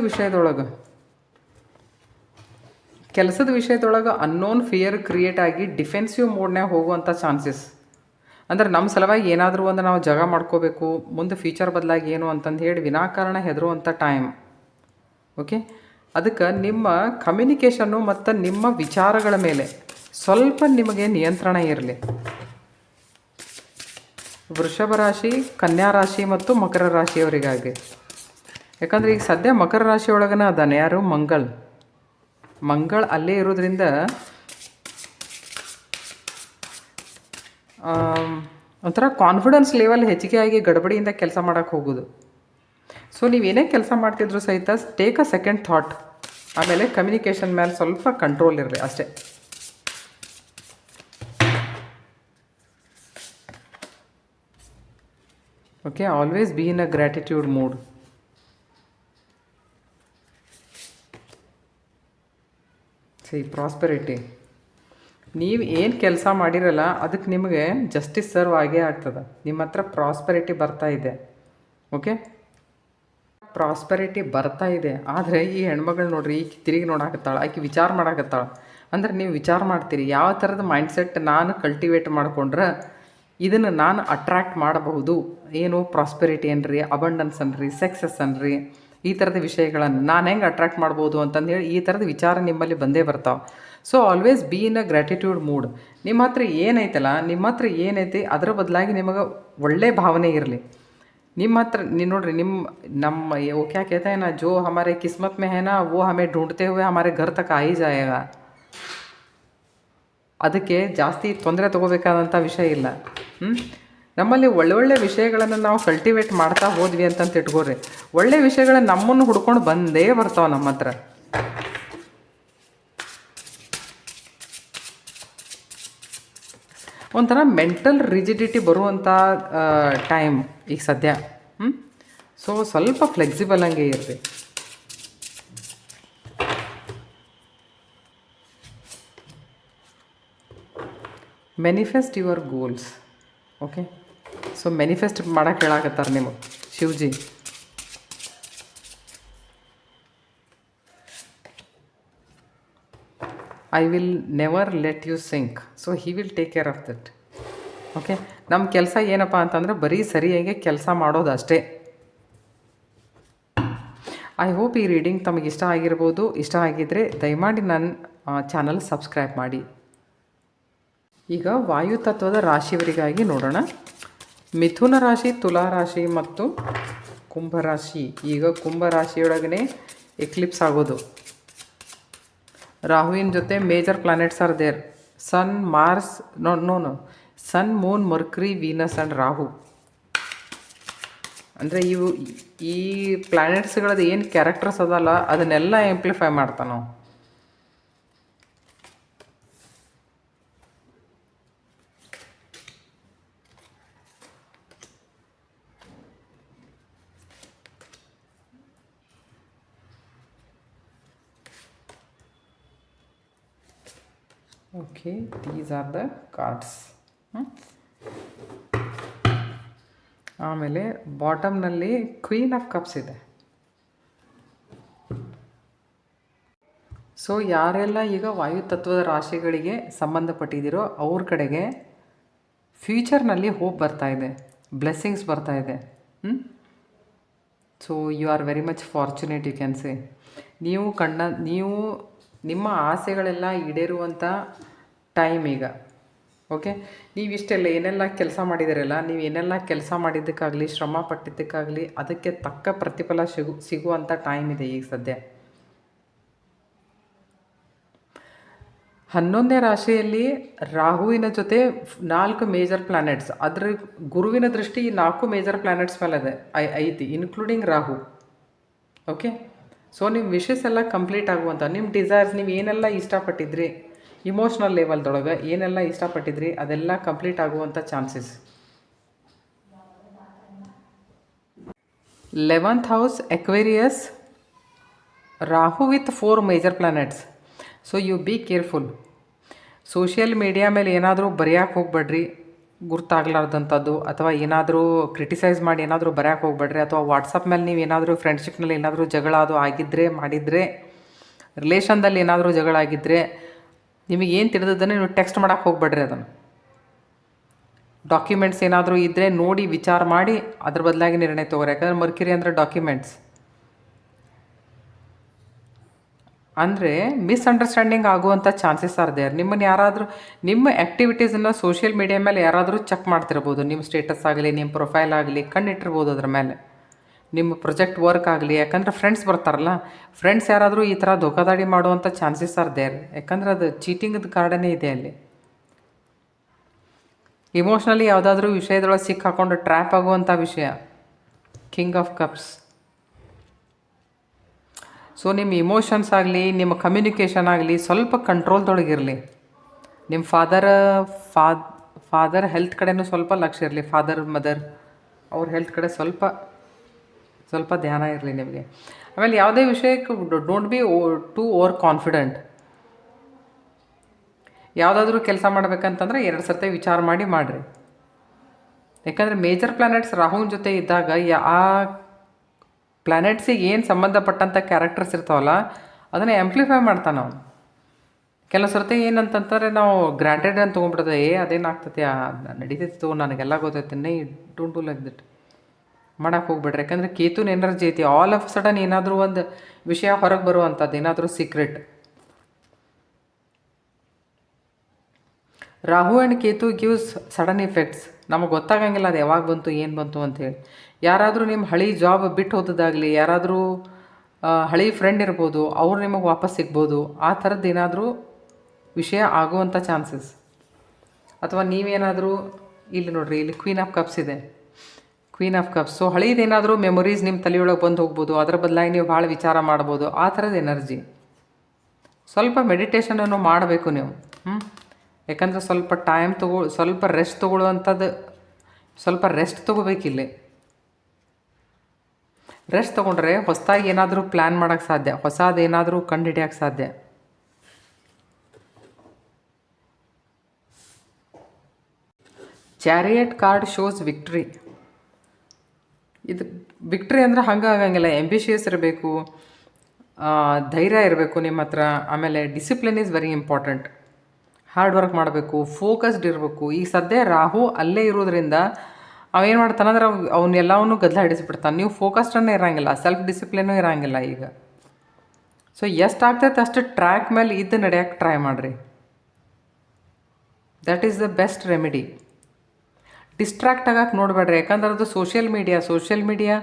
ವಿಷಯದೊಳಗೆ ಅನ್ನೋನ್ ಫಿಯರ್ ಕ್ರಿಯೇಟ್ ಆಗಿ ಡಿಫೆನ್ಸಿವ್ ಮೋಡ್ನಾಗ ಹೋಗುವಂಥ ಚಾನ್ಸಸ್. ಅಂದ್ರೆ ನಮ್ಮ ಸಲುವಾಗಿ ಏನಾದರೂ ಒಂದು ನಾವು ಜಾಗ ಮಾಡ್ಕೋಬೇಕು, ಮುಂದೆ ಫ್ಯೂಚರ್ ಬದಲಾಗಿ ಏನು ಅಂತಂದು ಹೇಳಿ ವಿನಾಕಾರಣ ಹೆದರುವಂಥ ಟೈಮ್. ಓಕೆ, ಅದಕ್ಕೆ ನಿಮ್ಮ ಕಮ್ಯುನಿಕೇಷನ್ನು ಮತ್ತು ನಿಮ್ಮ ವಿಚಾರಗಳ ಮೇಲೆ ಸ್ವಲ್ಪ ನಿಮಗೆ ನಿಯಂತ್ರಣ ಇರಲಿ. ವೃಷಭ ರಾಶಿ, ಕನ್ಯಾ ರಾಶಿ ಮತ್ತು ಮಕರ ರಾಶಿಯವರಿಗಾಗಿ. ಯಾಕಂದರೆ ಈಗ ಸದ್ಯ ಮಕರ ರಾಶಿಯೊಳಗನ ಅದಾನೆ ಯಾರು, ಮಂಗಳ ಅಲ್ಲೇ ಇರೋದ್ರಿಂದ ಒಂಥರ ಕಾನ್ಫಿಡೆನ್ಸ್ ಲೆವೆಲ್ ಹೆಚ್ಚಿಗೆ ಆಗಿ ಗಡಬಡಿಯಿಂದ ಕೆಲಸ ಮಾಡೋಕ್ಕೆ ಹೋಗೋದು. ಸೊ ನೀವೇನೇ ಕೆಲಸ ಮಾಡ್ತಿದ್ರು ಸಹಿತ ಟೇಕ್ ಅ ಸೆಕೆಂಡ್ ಥಾಟ್, ಆಮೇಲೆ ಕಮ್ಯುನಿಕೇಷನ್ ಮೇಲೆ ಸ್ವಲ್ಪ ಕಂಟ್ರೋಲ್ ಇರಲಿ ಅಷ್ಟೇ. ಓಕೆ, ಆಲ್ವೇಸ್ ಬಿ ಇನ್ ಅ ಗ್ರ್ಯಾಟಿಟ್ಯೂಡ್ ಮೂಡ್. ಪ್ರಾಸ್ಪೆರಿಟಿ, ನೀವು ಏನು ಕೆಲಸ ಮಾಡಿರಲ್ಲ ಅದಕ್ಕೆ ನಿಮಗೆ ಜಸ್ಟಿಸ್ ಸರ್ವ್ ಆಗೇ ಆಗ್ತದೆ. ನಿಮ್ಮ ಹತ್ರ ಪ್ರಾಸ್ಪೆರಿಟಿ ಬರ್ತಾ ಇದೆ. ಓಕೆ, ಪ್ರಾಸ್ಪೆರಿಟಿ ಬರ್ತಾ ಇದೆ. ಆದರೆ ಈ ಹೆಣ್ಮಗಳು ನೋಡ್ರಿ, ಈಗ ತಿರುಗಿ ನೋಡಾಕತ್ತಾಳೆ, ಆಕೆ ವಿಚಾರ ಮಾಡಾಕತ್ತಾಳೆ. ಅಂದ್ರೆ ನೀವು ವಿಚಾರ ಮಾಡ್ತೀರಿ, ಯಾವ ಥರದ ಮೈಂಡ್ಸೆಟ್ ನಾನು ಕಲ್ಟಿವೇಟ್ ಮಾಡ್ಕೊಂಡ್ರೆ ಇದನ್ನು ನಾನು ಅಟ್ರ್ಯಾಕ್ಟ್ ಮಾಡಬಹುದು. ಏನು ಪ್ರಾಸ್ಪೆರಿಟಿ ಅನ್ರಿ, ಅಬಂಡನ್ಸ್ ಅನ್ರಿ, ಸಕ್ಸಸ್ ಅನ್ರಿ, ಈ ಥರದ ವಿಷಯಗಳನ್ನು ನಾನು ಹೆಂಗೆ ಅಟ್ರ್ಯಾಕ್ಟ್ ಮಾಡ್ಬೋದು ಅಂತಂದು ಹೇಳಿ ಈ ಥರದ ವಿಚಾರ ನಿಮ್ಮಲ್ಲಿ ಬಂದೇ ಬರ್ತಾವೆ. ಸೊ ಆಲ್ವೇಸ್ ಬಿ ಇನ್ ಅ ಗ್ರ್ಯಾಟಿಟ್ಯೂಡ್ ಮೂಡ್. ನಿಮ್ಮ ಹತ್ರ ಏನೈತಿ ಅದರ ಬದಲಾಗಿ ನಿಮಗೆ ಒಳ್ಳೆ ಭಾವನೆ ಇರಲಿ. ನಿಮ್ಮ ಹತ್ರ ನೋಡ್ರಿ, ನಮ್ಮ वो क्या कहते हैं ना, जो हमारे किस्मत में है ना वो हमें ढूंढते हुए हमारे घर तक आ ही जाएगा. ಅದಕ್ಕೆ ಜಾಸ್ತಿ ತೊಂದರೆ ತೊಗೋಬೇಕಾದಂಥ ವಿಷಯ ಇಲ್ಲ. ನಮ್ಮಲ್ಲಿ ಒಳ್ಳೊಳ್ಳೆ ವಿಷಯಗಳನ್ನು ನಾವು ಕಲ್ಟಿವೇಟ್ ಮಾಡ್ತಾ ಹೋದ್ವಿ ಅಂತಂತ ಇಟ್ಕೋರಿ, ಒಳ್ಳೆ ವಿಷಯಗಳನ್ನ ನಮ್ಮನ್ನು ಹುಡ್ಕೊಂಡು ಬಂದೇ ಬರ್ತಾವೆ ನಮ್ಮ ಹತ್ರ. ಒಂಥರ ಮೆಂಟಲ್ ರಿಜಿಡಿಟಿ ಬರುವಂಥ ಟೈಮ್ ಈಗ ಸದ್ಯ. ಸೊ ಸ್ವಲ್ಪ ಫ್ಲೆಕ್ಸಿಬಲ್ ಹಂಗೆ ಇರಲಿ. Manifest your goals. Okay, so manifest ಮಾಡೋಕೆ ಹೇಳಾಕತ್ತಾರೆ ನಿಮಗೆ Shivaji. I will never let you sink, so he will take care of that. Okay, ನಮ್ಮ ಕೆಲಸ ಏನಪ್ಪ ಅಂತಂದರೆ ಬರೀ ಸರಿಯಾಗಿ ಕೆಲಸ ಮಾಡೋದು ಅಷ್ಟೇ. ಐ ಹೋಪ್ ಈ ರೀಡಿಂಗ್ ತಮಗೆ ಇಷ್ಟ ಆಗಿರ್ಬೋದು. ಇಷ್ಟ ಆಗಿದ್ದರೆ ದಯಮಾಡಿ ನನ್ನ ಚಾನಲ್ ಸಬ್ಸ್ಕ್ರೈಬ್ ಮಾಡಿ. ಈಗ ವಾಯುತತ್ವದ ರಾಶಿಯವರಿಗಾಗಿ ನೋಡೋಣ. ಮಿಥುನ ರಾಶಿ, ತುಲಾ ರಾಶಿ ಮತ್ತು ಕುಂಭರಾಶಿ. ಈಗ ಕುಂಭರಾಶಿಯೊಳಗನೆ ಎಕ್ಲಿಪ್ಸ್ ಆಗೋದು. ರಾಹುವಿನ ಜೊತೆ major planets are there. Sun, Mars, no sun, moon, Mercury, Venus and Rahu. ಅಂದರೆ ಈ ಪ್ಲ್ಯಾನೆಟ್ಸ್ಗಳದ್ದು ಏನು ಕ್ಯಾರೆಕ್ಟರ್ಸ್ ಅದಲ್ಲ ಅದನ್ನೆಲ್ಲ ಆಂಪ್ಲಿಫೈ ಮಾಡ್ತಾನೆ ನಾವು. Okay, these are the cards. ಆಮೇಲೆ ಬಾಟಮ್ನಲ್ಲಿ ಕ್ವೀನ್ ಆಫ್ ಕಪ್ಸ್ ಇದೆ. ಸೊ ಯಾರೆಲ್ಲ ಈಗ ವಾಯುತತ್ವದ ರಾಶಿಗಳಿಗೆ ಸಂಬಂಧಪಟ್ಟಿದ್ದೀರೋ ಅವ್ರ ಕಡೆಗೆ ಫ್ಯೂಚರ್ನಲ್ಲಿ ಹೋಪ್ ಬರ್ತಾ ಇದೆ, ಬ್ಲೆಸ್ಸಿಂಗ್ಸ್ ಬರ್ತಾ ಇದೆ. So you are very much fortunate, you can say. ನೀವು ನಿಮ್ಮ ಆಸೆಗಳೆಲ್ಲ ಈಡೇರುವಂಥ ಟೈಮ್ ಈಗ. ಓಕೆ, ನೀವು ಇಷ್ಟೆಲ್ಲ ಏನೆಲ್ಲ ಕೆಲಸ ಮಾಡಿದಿರಲ್ಲ, ನೀವು ಏನೆಲ್ಲ ಕೆಲಸ ಮಾಡಿದ್ದಕ್ಕಾಗಲಿ, ಶ್ರಮ ಪಟ್ಟಿದ್ದಕ್ಕಾಗಲಿ, ಅದಕ್ಕೆ ತಕ್ಕ ಪ್ರತಿಫಲ ಸಿಗುವಂಥ ಟೈಮ್ ಇದೆ ಈಗ ಸದ್ಯ. 11ನೇ ರಾಶಿಯಲ್ಲಿ ರಾಹುವಿನ ಜೊತೆ 4 ಮೇಜರ್ ಪ್ಲ್ಯಾನೆಟ್ಸ್, ಅದರ ಗುರುವಿನ ದೃಷ್ಟಿ 4 ಮೇಜರ್ ಪ್ಲ್ಯಾನೆಟ್ಸ್ ಮೇಲೆ ಐತಿ, ಇನ್ಕ್ಲೂಡಿಂಗ್ ರಾಹು. ಓಕೆ, ಸೊ ನಿಮ್ಮ ವಿಶಸ್ ಎಲ್ಲ ಕಂಪ್ಲೀಟ್ ಆಗುವಂಥ, ನಿಮ್ಮ ಡಿಸೈರ್ಸ್, ನೀವು ಏನೆಲ್ಲ ಇಷ್ಟಪಟ್ಟಿದ್ರಿ ಇಮೋಷ್ನಲ್ ಲೆವೆಲ್ದೊಳಗೆ ಏನೆಲ್ಲ ಇಷ್ಟಪಟ್ಟಿದ್ರಿ ಅದೆಲ್ಲ ಕಂಪ್ಲೀಟ್ ಆಗುವಂಥ chances. 11th house Aquarius, Rahu with 4 major planets. So you be careful. Social media ಮೇಲೆ ಏನಾದರೂ ಬರೆಯೋಕೆ ಹೋಗ್ಬೇಡ್ರಿ ಗುರ್ತಾಗ್ಲಾರ್ದಂಥದ್ದು, ಅಥವಾ ಏನಾದರೂ ಕ್ರಿಟಿಸೈಸ್ ಮಾಡಿ ಏನಾದರೂ ಬರೆಯೋಕೆ ಹೋಗ್ಬೇಡ್ರಿ. ಅಥವಾ ವಾಟ್ಸಪ್ ಮೇಲೆ ನೀವು ಏನಾದರೂ ಫ್ರೆಂಡ್ಶಿಪ್ನಲ್ಲಿ ಏನಾದರೂ ಜಗಳ ಅದು ಆಗಿದ್ದರೆ ಮಾಡಿದರೆ, ರಿಲೇಷನ್ದಲ್ಲಿ ಏನಾದರೂ ಜಗಳ ಆಗಿದ್ದರೆ, ನಿಮಗೆ ಏನು ತಿಳಿದದ್ದನ್ನು ನೀವು ಟೆಕ್ಸ್ಟ್ ಮಾಡೋಕ್ಕೆ ಹೋಗ್ಬೇಡ್ರಿ. ಅದನ್ನು ಡಾಕ್ಯುಮೆಂಟ್ಸ್ ಏನಾದರೂ ಇದ್ದರೆ ನೋಡಿ ವಿಚಾರ ಮಾಡಿ ಅದ್ರ ಬದಲಾಗಿ ನಿರ್ಣಯ ತೊಗೊರಿ. ಯಾಕಂದರೆ ಮರ್ಕಿರಿ ಅಂದರೆ ಡಾಕ್ಯುಮೆಂಟ್ಸ್. ಅಂದರೆ ಮಿಸ್ಅಂಡರ್ಸ್ಟ್ಯಾಂಡಿಂಗ್ ಆಗುವಂಥ ಚಾನ್ಸಸ್ ಆರ್ ದೇರ್. ನಿಮ್ಮನ್ನು ಯಾರಾದರೂ ನಿಮ್ಮ ಆ್ಯಕ್ಟಿವಿಟೀಸನ್ನು ಸೋಷಿಯಲ್ ಮೀಡಿಯಾ ಮೇಲೆ ಯಾರಾದರೂ ಚೆಕ್ ಮಾಡ್ತಿರ್ಬೋದು. ನಿಮ್ಮ ಸ್ಟೇಟಸ್ ಆಗಲಿ, ನಿಮ್ಮ ಪ್ರೊಫೈಲ್ ಆಗಲಿ ಕಣ್ಣಿಟ್ಟಿರ್ಬೋದು ಅದ್ರ ಮೇಲೆ. ನಿಮ್ಮ ಪ್ರೊಜೆಕ್ಟ್ ವರ್ಕ್ ಆಗಲಿ, ಯಾಕಂದರೆ ಫ್ರೆಂಡ್ಸ್ ಬರ್ತಾರಲ್ಲ, ಫ್ರೆಂಡ್ಸ್ ಯಾರಾದರೂ ಈ ಥರ ಧೋಕಾದಾಡಿ ಮಾಡುವಂಥ ಚಾನ್ಸಸ್ ಆರ್ ದೇರ್. ಯಾಕಂದ್ರೆ ಅದು ಚೀಟಿಂಗ್ದು ಕಾರ್ಡನೇ ಇದೆ ಅಲ್ಲಿ. ಇಮೋಷ್ನಲಿ ಯಾವುದಾದ್ರೂ ವಿಷಯದೊಳಗೆ ಸಿಕ್ಕಾಕೊಂಡು ಟ್ರ್ಯಾಪ್ ಆಗುವಂಥ ವಿಷಯ, ಕಿಂಗ್ ಆಫ್ ಕಪ್ಸ್. ಸೊ ನಿಮ್ಮ ಇಮೋಷನ್ಸ್ ಆಗಲಿ, ನಿಮ್ಮ ಕಮ್ಯುನಿಕೇಷನ್ ಆಗಲಿ ಸ್ವಲ್ಪ ಕಂಟ್ರೋಲ್ದೊಳಗಿರಲಿ. ನಿಮ್ಮ ಫಾದರ್ ಹೆಲ್ತ್ ಕಡೆನೂ ಸ್ವಲ್ಪ ಲಕ್ಷ್ಯ ಇರಲಿ. ಮದರ್ ಅವ್ರ ಹೆಲ್ತ್ ಕಡೆ ಸ್ವಲ್ಪ ಧ್ಯಾನ ಇರಲಿ ನಿಮಗೆ. ಆಮೇಲೆ ಯಾವುದೇ ವಿಷಯಕ್ಕೆ don't be too over confident. ಯಾವುದಾದ್ರೂ ಕೆಲಸ ಮಾಡ್ಬೇಕಂತಂದ್ರೆ 2 ಸರ್ತಿ ವಿಚಾರ ಮಾಡಿರಿ. ಯಾಕಂದರೆ ಮೇಜರ್ ಪ್ಲ್ಯಾನೆಟ್ಸ್ ರಾಹುವಿನ ಜೊತೆ ಇದ್ದಾಗ ಆ ಪ್ಲ್ಯಾನೆಟ್ಸಿಗೆ ಏನು ಸಂಬಂಧಪಟ್ಟಂಥ ಕ್ಯಾರೆಕ್ಟರ್ಸ್ ಇರ್ತಾವಲ್ಲ ಅದನ್ನು ಆ್ಯಂಪ್ಲಿಫೈ ಮಾಡ್ತಾನೆ ನಾವು. ಕೆಲವು ಸರ್ತಿ ಏನಂತಂತಾರೆ, ನಾವು ಗ್ರಾಂಟೆಡ್ ಅಂತ ತೊಗೊಂಡ್ಬಿಡ್ತದೆ. ಅದೇನಾಗ್ತದೆ, ನಡೀತೈತೆ ತಗೋ, ನನಗೆಲ್ಲ ಗೊತ್ತೈತೆ, ಡೋಂಟ್ ಡೂ ಲೈಕ್ ದಟ್ ಮಾಡೋಕ್ಕೆ ಹೋಗ್ಬೇಡ್ರಿ. ಯಾಕಂದರೆ ಕೇತುನ ಎನರ್ಜಿ ಐತಿ. ಆಲ್ ಆಫ್ ಸಡನ್ ಏನಾದರೂ ಒಂದು ವಿಷಯ ಹೊರಗೆ ಬರುವಂಥದ್ದು, ಏನಾದರೂ secret. Rahu and Ketu gives sudden effects. ನಮಗೆ ಗೊತ್ತಾಗಂಗಿಲ್ಲ ಅದು ಯಾವಾಗ ಬಂತು, ಏನು ಬಂತು ಅಂಥೇಳಿ. ಯಾರಾದರೂ ನಿಮ್ಮ ಹಳಿ ಜಾಬ್ ಬಿಟ್ಟು ಹೋದದಾಗಲಿ, ಯಾರಾದರೂ ಹಳಿ ಫ್ರೆಂಡ್ ಇರ್ಬೋದು, ಅವ್ರು ನಿಮಗೆ ವಾಪಸ್ ಸಿಗ್ಬೋದು. ಆ ಥರದ್ದು ಏನಾದರೂ ವಿಷಯ ಆಗುವಂಥ ಚಾನ್ಸಸ್. ಅಥವಾ ನೀವೇನಾದರೂ ಇಲ್ಲಿ ನೋಡಿರಿ, ಇಲ್ಲಿ ಕ್ವೀನ್ ಆಫ್ ಕಪ್ಸ್ ಇದೆ, ಕ್ವೀನ್ ಆಫ್ ಕಪ್ಸ್. ಸೊ ಹಳೀದೇನಾದರೂ ಮೆಮೊರೀಸ್ ನಿಮ್ಮ ತಲೆಯೊಳಗೆ ಬಂದು ಹೋಗ್ಬೋದು. ಅದರ ಬದಲಾಗಿ ನೀವು ಭಾಳ ವಿಚಾರ ಮಾಡ್ಬೋದು. ಆ ಥರದ ಎನರ್ಜಿ. ಸ್ವಲ್ಪ ಮೆಡಿಟೇಷನನ್ನು ಮಾಡಬೇಕು ನೀವು. ಯಾಕಂದರೆ ಸ್ವಲ್ಪ ಟೈಮ್ ಸ್ವಲ್ಪ ರೆಸ್ಟ್ ತೊಗೊಳ್ಳುವಂಥದ್ದು, ಸ್ವಲ್ಪ ರೆಸ್ಟ್ ತೊಗೋಬೇಕಿಲ್ಲಿ. ರೆಸ್ಟ್ ತೊಗೊಂಡ್ರೆ ಹೊಸದಾಗಿ ಏನಾದರೂ ಪ್ಲ್ಯಾನ್ ಮಾಡೋಕ್ಕೆ ಸಾಧ್ಯ, ಹೊಸದೇನಾದರೂ ಕಂಡು ಹಿಡಿಯೋಕ್ಕೆ ಸಾಧ್ಯ. Chariot card shows victory. ಇದು ವಿಕ್ಟ್ರಿ ಅಂದರೆ ಹಂಗೆ ಆಗಂಗಿಲ್ಲ. ಆಂಬಿಷಿಯಸ್ ಇರಬೇಕು, ಧೈರ್ಯ ಇರಬೇಕು ನಿಮ್ಮ ಹತ್ರ. ಆಮೇಲೆ discipline is very important. Hard work ಮಾಡಬೇಕು, ಫೋಕಸ್ಡ್ ಇರಬೇಕು. ಈಗ ಸದ್ಯ ರಾಹು ಅಲ್ಲೇ ಇರೋದ್ರಿಂದ ಅವೇನು ಮಾಡ್ತಾನಂದ್ರೆ ಅವನ್ನೆಲ್ಲವನ್ನೂ ಗದ್ದಲ ಹಿಡಿಸ್ಬಿಡ್ತಾನೆ. ನೀವು ಫೋಕಸ್ಡನ್ನೇ ಇರೋಂಗಿಲ್ಲ, ಸೆಲ್ಫ್ ಡಿಸಿಪ್ಲಿನೂ ಇರೋಂಗಿಲ್ಲ ಈಗ. ಸೊ ಎಷ್ಟಾಗ್ತೈತೆ ಅಷ್ಟು ಟ್ರ್ಯಾಕ್ ಮೇಲೆ ಇದ್ದು ನಡೆಯೋಕ್ಕೆ ಟ್ರೈ ಮಾಡಿರಿ. That is the best remedy. Distract ಆಗಕ್ಕೆ ನೋಡಬೇಡ್ರಿ. ಯಾಕಂದ್ರೆ ಅದು ಸೋಷಿಯಲ್ ಮೀಡಿಯಾ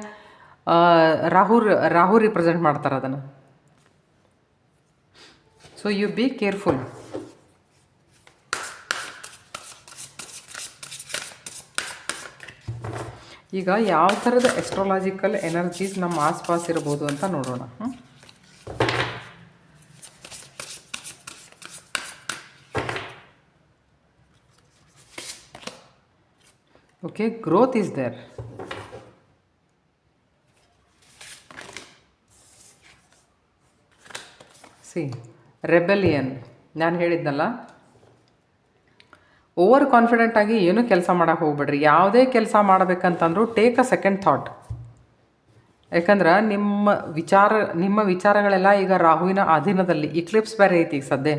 ರಾಹು ರಿಪ್ರೆಸೆಂಟ್ ಮಾಡ್ತಾರೆ ಅದನ್ನು. So you be careful. ಈಗ ಯಾವ ಥರದ ಎಸ್ಟ್ರಾಲಾಜಿಕಲ್ ಎನರ್ಜೀಸ್ ನಮ್ಮ ಆಸ್ಪಾಸ್ ಇರ್ಬೋದು ಅಂತ ನೋಡೋಣ. Okay, growth is there. See rebellion, ನಾನು ಹೇಳಿದ್ನಲ್ಲ ಓವರ್ ಕಾನ್ಫಿಡೆಂಟ್ ಆಗಿ ಏನೂ ಕೆಲಸ ಮಾಡೋಕ್ಕೆ ಹೋಗ್ಬೇಡ್ರಿ. ಯಾವುದೇ ಕೆಲಸ ಮಾಡಬೇಕಂತಂದ್ರೂ ಟೇಕ್ ಅ ಸೆಕೆಂಡ್ ಥಾಟ್. ಯಾಕಂದ್ರೆ ನಿಮ್ಮ ವಿಚಾರಗಳೆಲ್ಲ ಈಗ ರಾಹುವಿನ ಅಧೀನದಲ್ಲಿ, ಇಕ್ಲಿಪ್ಸ್ ಬೇರೆ ಐತಿ ಈಗ ಸದ್ಯ.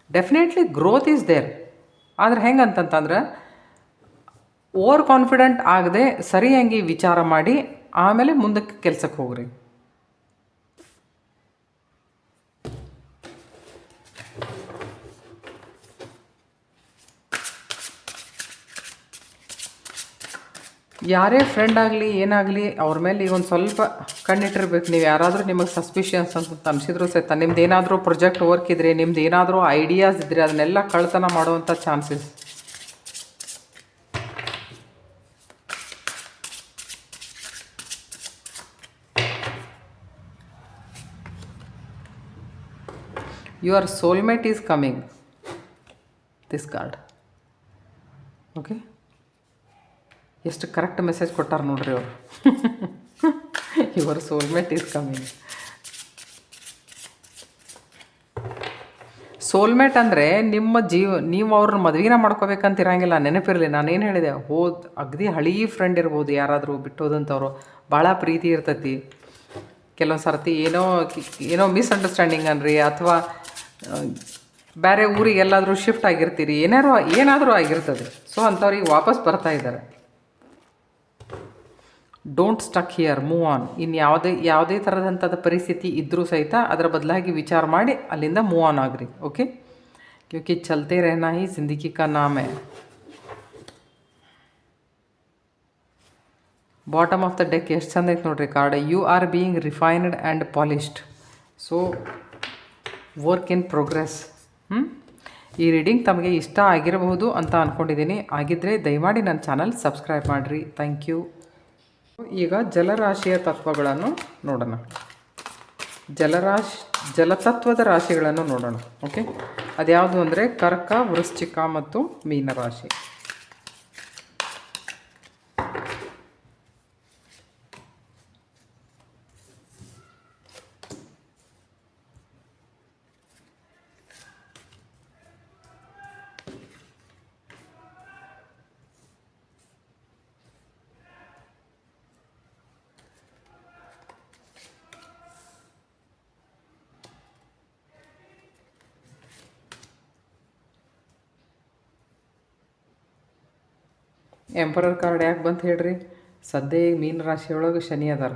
Definitely growth is there. ಆದ್ರೆ ಹೆಂಗಂತಂತಂದ್ರೆ ಓವರ್ ಕಾನ್ಫಿಡೆಂಟ್ ಆಗದೆ ಸರಿಯಾಗಿ ವಿಚಾರ ಮಾಡಿ ಆಮೇಲೆ ಮುಂದಕ್ಕೆ ಕೆಲ್ಸಕ್ಕೆ ಹೋಗ್ರಿ. ಯಾರೇ ಫ್ರೆಂಡ್ ಆಗಲಿ ಏನಾಗಲಿ ಅವ್ರ ಮೇಲೆ ಈಗ ಒಂದು ಸ್ವಲ್ಪ ಕಣ್ಣಿಟ್ಟಿರ್ಬೇಕು. ನೀವು ಯಾರಾದರೂ ನಿಮಗೆ ಸಸ್ಪಿಷಿಯನ್ಸ್ ಅಂತ ಅನಿಸಿದ್ರು ಸಹಿತ, ನಿಮ್ದು ಏನಾದರೂ ಪ್ರಾಜೆಕ್ಟ್ ವರ್ಕ್ ಇದ್ದರೆ, ನಿಮ್ದು ಏನಾದರೂ ಐಡಿಯಾಸ್ ಇದ್ದರೆ ಅದನ್ನೆಲ್ಲ ಕಳ್ತನ ಮಾಡುವಂಥ chances. Your soulmate is coming. This card. Okay, ಎಷ್ಟು ಕರೆಕ್ಟ್ ಮೆಸೇಜ್ ಕೊಟ್ಟಾರ ನೋಡ್ರಿ ಅವರು. Your soulmate is coming. Soulmate ಅಂದರೆ ನೀವು ಅವ್ರನ್ನ ಮದುವೆನ ಮಾಡ್ಕೋಬೇಕಂತಿರಂಗಿಲ್ಲ. ನೆನಪಿರಲಿ ನಾನೇನು ಹೇಳಿದೆ, ಅಗದಿ ಹಳೀ ಫ್ರೆಂಡ್ ಇರ್ಬೋದು, ಯಾರಾದರೂ ಬಿಟ್ಟೋದಂಥವ್ರು, ಭಾಳ ಪ್ರೀತಿ ಇರ್ತೈತಿ. ಕೆಲವೊಂದು ಸರ್ತಿ ಏನೋ ಮಿಸ್ಅಂಡರ್ಸ್ಟ್ಯಾಂಡಿಂಗ್ ಅನ್ರಿ, ಅಥವಾ ಬೇರೆ ಊರಿಗೆ ಎಲ್ಲಾದರೂ ಶಿಫ್ಟ್ ಆಗಿರ್ತೀರಿ, ಏನಾದರೂ ಆಗಿರ್ತದೆ. ಸೊ ಅಂಥವ್ರಿಗೆ ವಾಪಸ್ ಬರ್ತಾ ಇದ್ದಾರೆ. Don't stuck here, move on. ಇನ್ನು ಯಾವುದೇ ಥರದಂಥದ್ದು ಪರಿಸ್ಥಿತಿ ಇದ್ದರೂ ಸಹಿತ ಅದರ ಬದಲಾಗಿ ವಿಚಾರ ಮಾಡಿ ಅಲ್ಲಿಂದ ಮೂವ್ ಆನ್ ಆಗ್ರಿ. ಓಕೆ, ಕ್ಯೂಕಿ ಚಲ್ತೆ रहना ही ಜಿಂದಗಿ ಕಾ ನಾಮ್ है. ಬಾಟಮ್ ಆಫ್ ದ ಡೆಕ್ ಎಷ್ಟು ಚಂದ ಐತೆ ನೋಡ್ರಿ card. You are being refined and polished. So work in progress. ಈ ರೀಡಿಂಗ್ ತಮಗೆ ಇಷ್ಟ ಆಗಿರಬಹುದು ಅಂತ ಅಂದ್ಕೊಂಡಿದ್ದೀನಿ. ಆಗಿದ್ದರೆ ದಯಮಾಡಿ ನನ್ನ ಚಾನಲ್ ಸಬ್ಸ್ಕ್ರೈಬ್ ಮಾಡಿರಿ. Thank you. ಈಗ ಜಲರಾಶಿಯ ತತ್ವಗಳನ್ನು ನೋಡೋಣ. ಜಲತತ್ವದ ರಾಶಿಗಳನ್ನು ನೋಡೋಣ. ಓಕೆ, ಅದ್ಯಾವುದು ಅಂದರೆ ಕರ್ಕ, ವೃಶ್ಚಿಕ ಮತ್ತು ಮೀನರಾಶಿ. ಎಂಪರರ್ ಕಾರ್ಡ್ ಯಾಕೆ ಬಂತು ಹೇಳ್ರಿ? ಸದ್ಯ ಈಗ ಮೀನ ರಾಶಿಯೊಳಗೆ ಶನಿ ಅದಾರ.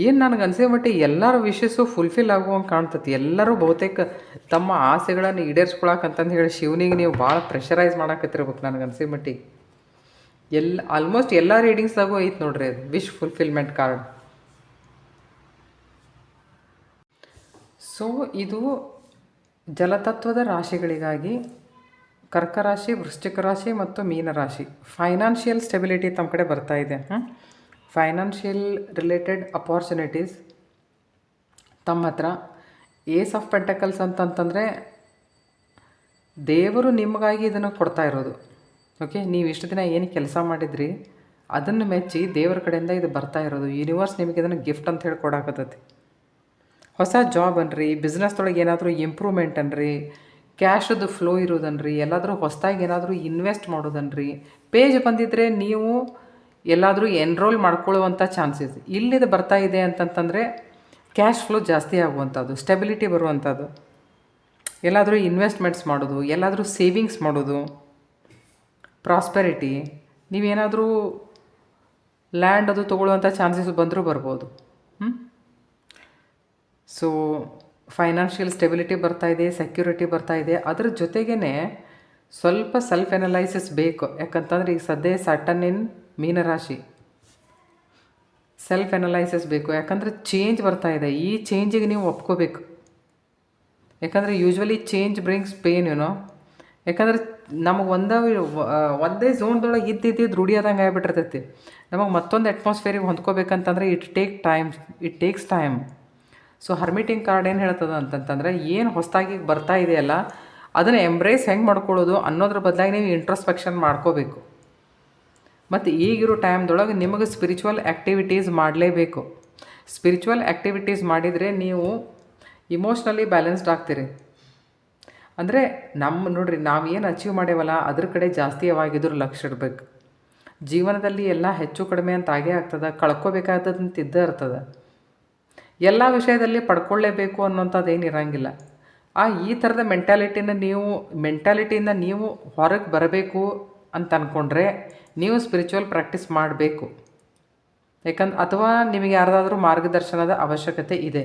ಏನು ನನಗೆ ಅನಿಸೋ ಮಟ್ಟಿಗೆ ಎಲ್ಲರ ವಿಶಸ್ಸು ಫುಲ್ಫಿಲ್ ಆಗುವಂಗೆ ಕಾಣ್ತತಿ. ಎಲ್ಲರೂ ಬಹುತೇಕ ತಮ್ಮ ಆಸೆಗಳನ್ನು ಈಡೇರಿಸ್ಕೊಳಕಂತಂದು ಹೇಳಿ ಶಿವನಿಗೆ ನೀವು ಭಾಳ ಪ್ರೆಷರೈಸ್ ಮಾಡಕತ್ತಿರ್ಬೇಕು ನನಗೆ ಅನಿಸೋ ಮಟ್ಟಿಗೆ. ಆಲ್ಮೋಸ್ಟ್ ಎಲ್ಲ ರೀಡಿಂಗ್ಸ್ದಾಗೂ ಐತೆ ನೋಡ್ರಿ ಅದು ವಿಶ್ ಫುಲ್ಫಿಲ್ಮೆಂಟ್ ಕಾರ್ಡ್. ಸೊ ಇದು ಜಲತತ್ವದ ರಾಶಿಗಳಿಗಾಗಿ ಕರ್ಕ ರಾಶಿ, ವೃಶ್ಚಿಕ ರಾಶಿ ಮತ್ತು ಮೀನರಾಶಿ. ಫೈನಾನ್ಷಿಯಲ್ ಸ್ಟೆಬಿಲಿಟಿ ತಮ್ಮ ಕಡೆ ಬರ್ತಾ ಇದೆ. ಫೈನಾನ್ಷಿಯಲ್ ರಿಲೇಟೆಡ್ ಅಪಾರ್ಚುನಿಟೀಸ್ ತಮ್ಮ ಹತ್ರ. ಏಸ್ ಆಫ್ ಪೆಂಟಕಲ್ಸ್ ಅಂತಂತಂದರೆ ದೇವರು ನಿಮಗಾಗಿ ಇದನ್ನು ಕೊಡ್ತಾ ಇರೋದು. ಓಕೆ, ನೀವು ಇಷ್ಟು ದಿನ ಏನು ಕೆಲಸ ಮಾಡಿದ್ರಿ ಅದನ್ನು ಮೆಚ್ಚಿ ದೇವರ ಕಡೆಯಿಂದ ಇದು ಬರ್ತಾ ಇರೋದು. ಯೂನಿವರ್ಸ್ ನಿಮಗೆ ಇದನ್ನು ಗಿಫ್ಟ್ ಅಂತ ಹೇಳಿ ಕೊಡಾಕತ್ತೈತಿ. ಹೊಸ ಜಾಬ್ ಅನ್ರಿ, ಬಿಸ್ನೆಸ್ದೊಳಗೆ ಏನಾದರೂ ಇಂಪ್ರೂವ್ಮೆಂಟ್ ಅನ್ರಿ, ಕ್ಯಾಶದು ಫ್ಲೋ ಇರೋದನ್ರಿ, ಎಲ್ಲಾದರೂ ಹೊಸದಾಗಿ ಏನಾದರೂ ಇನ್ವೆಸ್ಟ್ ಮಾಡೋದನ್ರಿ, ಪೇಜ್ ಬಂದಿದ್ದರೆ ನೀವು ಎಲ್ಲಾದರೂ ಎನ್ರೋಲ್ ಮಾಡ್ಕೊಳ್ಳುವಂಥ ಚಾನ್ಸಸ್ ಇಲ್ಲಿದು ಬರ್ತಾ ಇದೆ ಅಂತಂತಂದರೆ ಕ್ಯಾಶ್ ಫ್ಲೋ ಜಾಸ್ತಿ ಆಗುವಂಥದ್ದು, ಸ್ಟೆಬಿಲಿಟಿ ಬರುವಂಥದ್ದು, ಎಲ್ಲಾದರೂ ಇನ್ವೆಸ್ಟ್ಮೆಂಟ್ಸ್ ಮಾಡೋದು, ಎಲ್ಲಾದರೂ ಸೇವಿಂಗ್ಸ್ ಮಾಡೋದು, ಪ್ರಾಸ್ಪೆರಿಟಿ. ನೀವೇನಾದರೂ ಲ್ಯಾಂಡ್ ಅದು ತೊಗೊಳ್ಳುವಂಥ ಚಾನ್ಸಸ್ ಬಂದರೂ ಬರ್ಬೋದು. ಸೊ ಫೈನಾನ್ಷಿಯಲ್ ಸ್ಟೆಬಿಲಿಟಿ ಬರ್ತಾ ಇದೆ, ಸೆಕ್ಯೂರಿಟಿ ಬರ್ತಾ ಇದೆ. ಅದ್ರ ಜೊತೆಗೇ ಸ್ವಲ್ಪ ಸೆಲ್ಫ್ ಎನಲೈಸಿಸ್ ಬೇಕು. ಯಾಕಂತಂದ್ರೆ ಈಗ ಸದ್ಯ ಸ್ಯಾಟರ್ನ್ ಇನ್ ಮೀನರಾಶಿ. ಸೆಲ್ಫ್ ಎನಲೈಸಿಸ್ ಬೇಕು, ಯಾಕಂದರೆ ಚೇಂಜ್ ಬರ್ತಾ ಇದೆ. ಈ ಚೇಂಜಿಗೆ ನೀವು ಒಪ್ಕೋಬೇಕು. ಯಾಕಂದರೆ ಯೂಶ್ವಲಿ ಚೇಂಜ್ ಬ್ರಿಂಗ್ಸ್ ಪೇನ್, ಯಾಕಂದ್ರೆ ನಮಗೆ ಒಂದೇ ಝೋನ್ದೊಳಗೆ ಇದ್ದಿದ್ದು ರೂಢಿಯಾದಂಗೆ ಆಗಿಬಿಟ್ಟಿರ್ತೈತಿ. ನಮಗೆ ಮತ್ತೊಂದು ಅಟ್ಮಾಸ್ಫಿಯರಿಗೆ ಹೊಂದ್ಕೋಬೇಕಂತಂದರೆ it takes time. So hermiting card ಏನು ಹೇಳ್ತದೆ ಅಂತಂತಂದರೆ ಏನು ಹೊಸದಾಗಿ ಬರ್ತಾ ಇದೆಯಲ್ಲ ಅದನ್ನು ಎಂಬ್ರೇಸ್ ಹೆಂಗೆ ಮಾಡ್ಕೊಳ್ಳೋದು ಅನ್ನೋದ್ರ ಬದಲಾಗಿ ನೀವು ಇಂಟ್ರೋಸ್ಪೆಕ್ಷನ್ ಮಾಡ್ಕೋಬೇಕು. ಮತ್ತು ಈಗಿರೋ ಟೈಮ್ದೊಳಗೆ ನಿಮಗೆ ಸ್ಪಿರಿಚುವಲ್ ಆ್ಯಕ್ಟಿವಿಟೀಸ್ ಮಾಡಲೇಬೇಕು. ಸ್ಪಿರಿಚುವಲ್ ಆ್ಯಕ್ಟಿವಿಟೀಸ್ ಮಾಡಿದರೆ ನೀವು ಇಮೋಷ್ನಲಿ ಬ್ಯಾಲೆನ್ಸ್ಡ್ ಆಗ್ತೀರಿ. ಅಂದರೆ ನೋಡ್ರಿ, ನಾವು ಏನು ಅಚೀವ್ ಮಾಡೇವಲ್ಲ ಅದ್ರ ಕಡೆ ಜಾಸ್ತಿ ಯಾವಾಗಿದ್ರು ಲಕ್ಷ್ಯ ಇರ್ಬೇಕು. ಜೀವನದಲ್ಲಿ ಎಲ್ಲ ಹೆಚ್ಚು ಕಡಿಮೆ ಅಂತ ಆಗೇ ಆಗ್ತದೆ, ಕಳ್ಕೊಬೇಕಾದಂತ ಇದ್ದೇ ಇರ್ತದೆ. ಎಲ್ಲ ವಿಷಯದಲ್ಲಿ ಪಡ್ಕೊಳ್ಳೇಬೇಕು ಅನ್ನೋಂಥದ್ದು ಏನು ಇರೋಂಗಿಲ್ಲ. ಈ ಥರದ ಮೆಂಟ್ಯಾಲಿಟಿಯಿಂದ ನೀವು ಹೊರಗೆ ಬರಬೇಕು ಅಂತ ಅಂದ್ಕೊಂಡ್ರೆ ನೀವು ಸ್ಪಿರಿಚುವಲ್ ಪ್ರಾಕ್ಟೀಸ್ ಮಾಡಬೇಕು. ಅಥವಾ ನಿಮಗೆ ಯಾರ್ದಾದ್ರೂ ಮಾರ್ಗದರ್ಶನದ ಅವಶ್ಯಕತೆ ಇದೆ.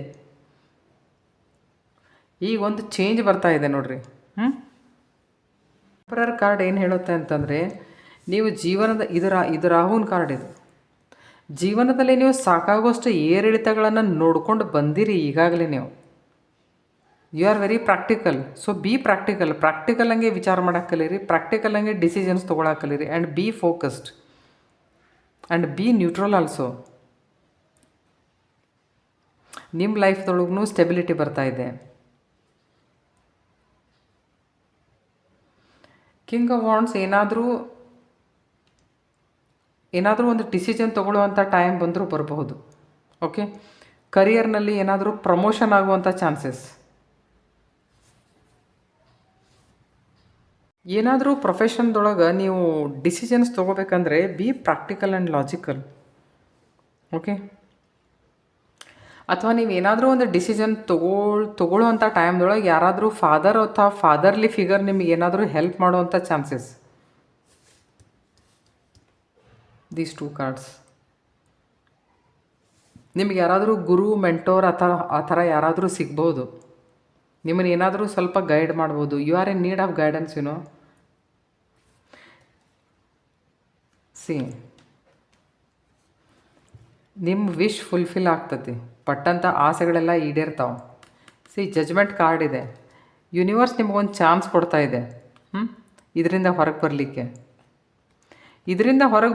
ಈಗ ಒಂದು ಚೇಂಜ್ ಬರ್ತಾ ಇದೆ ನೋಡ್ರಿ. ಎಂಪರರ್ ಕಾರ್ಡ್ ಏನು ಹೇಳುತ್ತೆ ಅಂತಂದರೆ, ನೀವು ಜೀವನದ ಇದು ರಾಹುನ್ ಕಾರ್ಡ್. ಇದು ಜೀವನದಲ್ಲಿ ನೀವು ಸಾಕಾಗುವಷ್ಟು ಏರಿಳಿತಗಳನ್ನು ನೋಡ್ಕೊಂಡು ಬಂದಿರಿ ಈಗಾಗಲೇ. ನೀವು you are very practical. So be practical ಹಂಗೆ ವಿಚಾರ ಮಾಡೋಕೆ ಕಲೀರಿ, ಪ್ರಾಕ್ಟಿಕಲ್ ಹಂಗೆ ಡಿಸಿಷನ್ಸ್ ತೊಗೊಳಕ್ಕೆ ಕಲೀರಿ, and be focused and be neutral also. ನಿಮ್ಮ ಲೈಫ್ದೊಳಗೂ ಸ್ಟೆಬಿಲಿಟಿ ಬರ್ತಾ ಇದೆ. ಕಿಂಗ್ ಆಫ್ ವಾಂಡ್ಸ್ ಏನಾದರೂ ಒಂದು ಡಿಸಿಷನ್ ತೊಗೊಳ್ಳುವಂಥ ಟೈಮ್ ಬಂದರೂ ಬರಬಹುದು. ಓಕೆ, ಕರಿಯರ್ನಲ್ಲಿ ಏನಾದರೂ ಪ್ರಮೋಷನ್ ಆಗುವಂಥ ಚಾನ್ಸಸ್, ಏನಾದರೂ ಪ್ರೊಫೆಷನ್ದೊಳಗೆ ನೀವು ಡಿಸಿಷನ್ಸ್ ತೊಗೋಬೇಕಂದ್ರೆ be practical and logical. Okay, ಅಥವಾ ನೀವು ಏನಾದರೂ ಒಂದು ಡಿಸಿಷನ್ ತೊಗೊಳ್ಳುವಂಥ ಟೈಮ್ದೊಳಗೆ ಯಾರಾದರೂ ಫಾದರ್ ಅಥವಾ ಫಾದರ್ಲಿ ಫಿಗರ್ ನಿಮಗೆ ಏನಾದರೂ ಹೆಲ್ಪ್ ಮಾಡುವಂಥ ಚಾನ್ಸಸ್. These 2 cards. ನಿಮಗೆ ಯಾರಾದರೂ ಗುರು, ಮೆಂಟೋರ್ ಆ ಥರ ಯಾರಾದರೂ ಸಿಗ್ಬೋದು. ನಿಮ್ಮನ್ನು ಏನಾದರೂ ಸ್ವಲ್ಪ ಗೈಡ್ ಮಾಡ್ಬೋದು. You are in need of guidance, see ನಿಮ್ಮ ವಿಶ್ ಫುಲ್ಫಿಲ್ ಆಗ್ತತಿ. ಪಟ್ಟಂಥ ಆಸೆಗಳೆಲ್ಲ ಈಡೇರ್ತಾವೆ. ಜಜ್ಮೆಂಟ್ ಕಾರ್ಡ್ ಇದೆ. ಯೂನಿವರ್ಸ್ ನಿಮಗೊಂದು ಚಾನ್ಸ್ ಕೊಡ್ತಾ ಇದೆ ಇದರಿಂದ ಹೊರಗೆ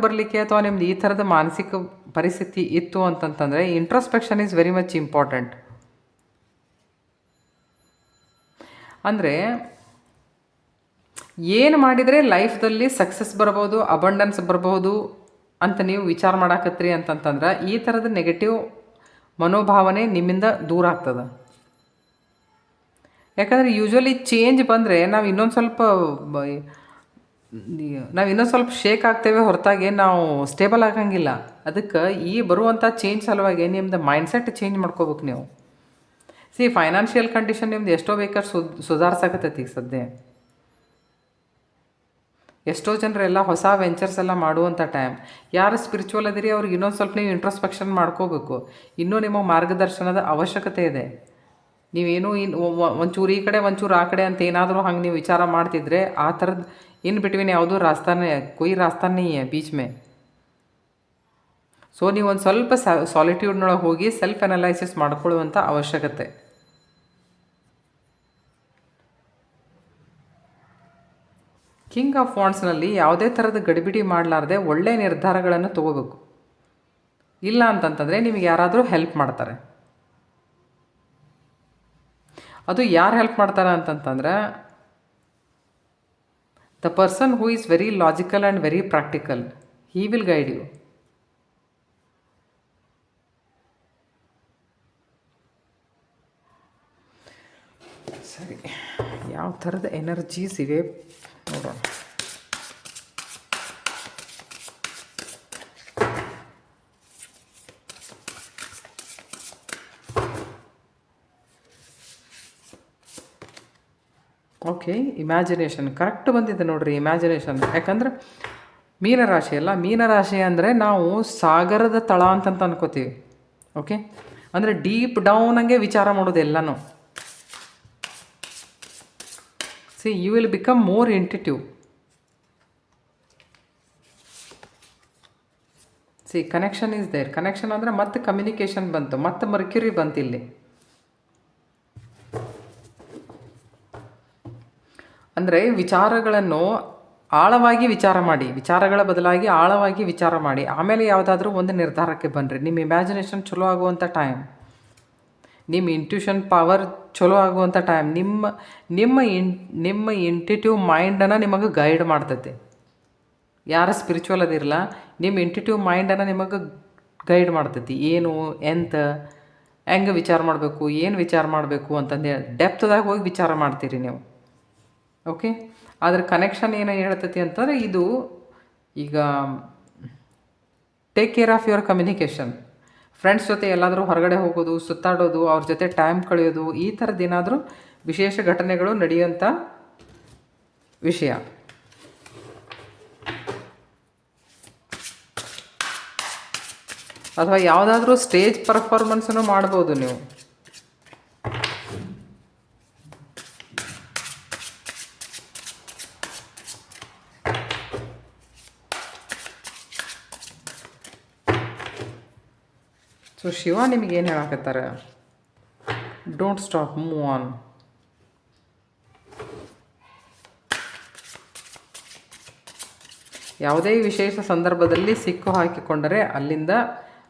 ಬರಲಿಕ್ಕೆ. ಅಥವಾ ನಿಮ್ದು ಈ ಥರದ ಮಾನಸಿಕ ಪರಿಸ್ಥಿತಿ ಇತ್ತು ಅಂತಂತಂದರೆ introspection is very much important. ಅಂದರೆ ಏನು ಮಾಡಿದರೆ ಲೈಫ್ದಲ್ಲಿ ಸಕ್ಸಸ್ ಬರ್ಬೋದು, ಅಬಂಡೆನ್ಸ್ ಬರ್ಬೋದು ಅಂತ ನೀವು ವಿಚಾರ ಮಾಡಾಕತ್ರಿ ಅಂತಂತಂದ್ರೆ ಈ ಥರದ ನೆಗೆಟಿವ್ ಮನೋಭಾವನೆ ನಿಮ್ಮಿಂದ ದೂರ ಆಗ್ತದೆ. ಯಾಕಂದರೆ ಯೂಶ್ವಲಿ ಚೇಂಜ್ ಬಂದರೆ ನಾವು ಇನ್ನೊಂದು ಸ್ವಲ್ಪ ಶೇಕ್ ಆಗ್ತೇವೆ ಹೊರತಾಗಿ ನಾವು ಸ್ಟೇಬಲ್ ಆಗಂಗಿಲ್ಲ. ಅದಕ್ಕೆ ಈ ಬರುವಂಥ ಚೇಂಜ್ ಸಲುವಾಗಿ ನಿಮ್ದು ಮೈಂಡ್ಸೆಟ್ ಚೇಂಜ್ ಮಾಡ್ಕೋಬೇಕು ನೀವು. ಫೈನಾನ್ಷಿಯಲ್ ಕಂಡೀಷನ್ ನಿಮ್ದು ಎಷ್ಟೋ ಬೇಕಾದ್ರೆ ಸುಧಾರಿಸಾಕತ್ತೈತಿ ಈಗ ಸದ್ಯ. ಎಷ್ಟೋ ಜನರೆಲ್ಲ ಹೊಸ ವೆಂಚರ್ಸ್ ಎಲ್ಲ ಮಾಡುವಂಥ ಟೈಮ್. ಯಾರು ಸ್ಪಿರಿಚುವಲ್ ಅದಿರಿ ಅವ್ರಿಗೆ ಇನ್ನೊಂದು ಸ್ವಲ್ಪ ನೀವು ಇಂಟ್ರೋಸ್ಪೆಕ್ಷನ್ ಮಾಡ್ಕೋಬೇಕು. ಇನ್ನೂ ನಿಮಗೆ ಮಾರ್ಗದರ್ಶನದ ಅವಶ್ಯಕತೆ ಇದೆ. ನೀವೇನು ಒಂಚೂರು ಈ ಕಡೆ ಒಂಚೂರು ಆ ಕಡೆ ಅಂತ ಏನಾದರೂ ಹಂಗೆ ನೀವು ವಿಚಾರ ಮಾಡ್ತಿದ್ರೆ ಆ ಥರದ್ದು ಇನ್ ಬಿಟ್ವೀನ್ ಯಾವುದೂ ಕೊಯ್ ರಾಸ್ತಾನೇ ಬೀಚ್ ಮೇ. ಸೊ ನೀವು ಒಂದು ಸ್ವಲ್ಪ ಸಾಲಿಟ್ಯೂಡ್ನೊಳಗೆ ಹೋಗಿ ಸೆಲ್ಫ್ ಅನಲೈಸಿಸ್ ಮಾಡ್ಕೊಳ್ಳುವಂಥ ಅವಶ್ಯಕತೆ. ಕಿಂಗ್ ಆಫ್ ವಾಂಡ್ಸ್ನಲ್ಲಿ ಯಾವುದೇ ಥರದ ಗಡಿಬಿಡಿ ಮಾಡಲಾರ್ದೆ ಒಳ್ಳೆಯ ನಿರ್ಧಾರಗಳನ್ನು ತೊಗೋಬೇಕು. ಇಲ್ಲ ಅಂತಂತಂದರೆ ನಿಮಗೆ ಯಾರಾದರೂ ಹೆಲ್ಪ್ ಮಾಡ್ತಾರೆ. ಅದು ಯಾರು ಹೆಲ್ಪ್ ಮಾಡ್ತಾರೆ ಅಂತಂತಂದ್ರೆ the person who is very logical and very practical. He will guide you. ಸರಿ, ಯಾವ ಥರದ ಎನರ್ಜೀಸ್ ಇವೆ ನೋಡೋಣ. ಓಕೆ, ಇಮ್ಯಾಜಿನೇಷನ್ ಕರೆಕ್ಟ್ ಬಂದಿದೆ ನೋಡ್ರಿ. ಇಮ್ಯಾಜಿನೇಷನ್ ಯಾಕಂದ್ರೆ ಮೀನರಾಶಿ ಅಲ್ಲ, ಮೀನರಾಶಿ ಅಂದರೆ ನಾವು ಸಾಗರದ ತಳ ಅಂತಂತ ಅನ್ಕೋತೀವಿ. ಓಕೆ, ಅಂದರೆ ಡೀಪ್ ಡೌನ್ ಹಂಗೆ ವಿಚಾರ ಮಾಡೋದು ಎಲ್ಲನೂ. You will become more intuitive. Connection is there. Connection ಅಂದರೆ ಮತ್ತೆ ಕಮ್ಯುನಿಕೇಷನ್ ಬಂತು, ಮತ್ತೆ ಮರ್ಕ್ಯುರಿ ಬಂತು ಇಲ್ಲಿ. ಅಂದರೆ ವಿಚಾರಗಳನ್ನು ಆಳವಾಗಿ ವಿಚಾರ ಮಾಡಿ, ವಿಚಾರಗಳ ಬದಲಾಗಿ ಆಳವಾಗಿ ವಿಚಾರ ಮಾಡಿ ಆಮೇಲೆ ಯಾವುದಾದ್ರೂ ಒಂದು ನಿರ್ಧಾರಕ್ಕೆ ಬನ್ನಿರಿ. ನಿಮ್ಮ ಇಮ್ಯಾಜಿನೇಷನ್ ಚಲೋ ಆಗುವಂಥ ಟೈಮ್, ನಿಮ್ಮ ಇಂಟ್ಯೂಷನ್ ಪವರ್ ಚಲೋ ಆಗುವಂಥ ಟೈಮ್. ನಿಮ್ಮ ಇಂಟಿಟ್ಯೂವ್ ಮೈಂಡನ್ನು ನಿಮಗೆ ಗೈಡ್ ಮಾಡ್ತೈತೆ. ಯಾರು ಸ್ಪಿರಿಚುವಲ್ ಅದಿರಲ್ಲ, ನಿಮ್ಮ ಇಂಟಿಟ್ಯೂವ್ ಮೈಂಡನ್ನು ನಿಮಗೆ ಗೈಡ್ ಮಾಡ್ತೈತಿ. ಏನು ಎಂತ ಹೆಂಗೆ ವಿಚಾರ ಮಾಡಬೇಕು, ಏನು ವಿಚಾರ ಮಾಡಬೇಕು ಅಂತಂದು ಡೆಪ್ತ್ದಾಗ ಹೋಗಿ ವಿಚಾರ ಮಾಡ್ತೀರಿ ನೀವು. ಓಕೆ, ಅದ್ರ ಕನೆಕ್ಷನ್ ಏನು ಹೇಳ್ತೈತಿ ಅಂತಂದರೆ ಇದು ಈಗ take care of your communication. Friends ಜೊತೆ ಎಲ್ಲಾದರೂ ಹೊರಗಡೆ ಹೋಗೋದು, ಸುತ್ತಾಡೋದು, ಅವ್ರ ಜೊತೆ ಟೈಮ್ ಕಳೆಯೋದು, ಈ ಥರದ್ದು ಏನಾದರೂ ವಿಶೇಷ ಘಟನೆಗಳು ನಡೆಯುವಂಥ ವಿಷಯ. ಅಥವಾ ಯಾವುದಾದ್ರೂ ಸ್ಟೇಜ್ ಪರ್ಫಾರ್ಮೆನ್ಸನ್ನು ಮಾಡ್ಬೋದು ನೀವು. ಸೊ ಶಿವ ನಿಮಗೇನು ಹೇಳಕತ್ತಾರೆ, ಡೋಂಟ್ ಸ್ಟಾಪ್, ಮೂವ್ ಆನ್. ಯಾವುದೇ ವಿಶೇಷ ಸಂದರ್ಭದಲ್ಲಿ ಸಿಕ್ಕು ಹಾಕಿಕೊಂಡರೆ ಅಲ್ಲಿಂದ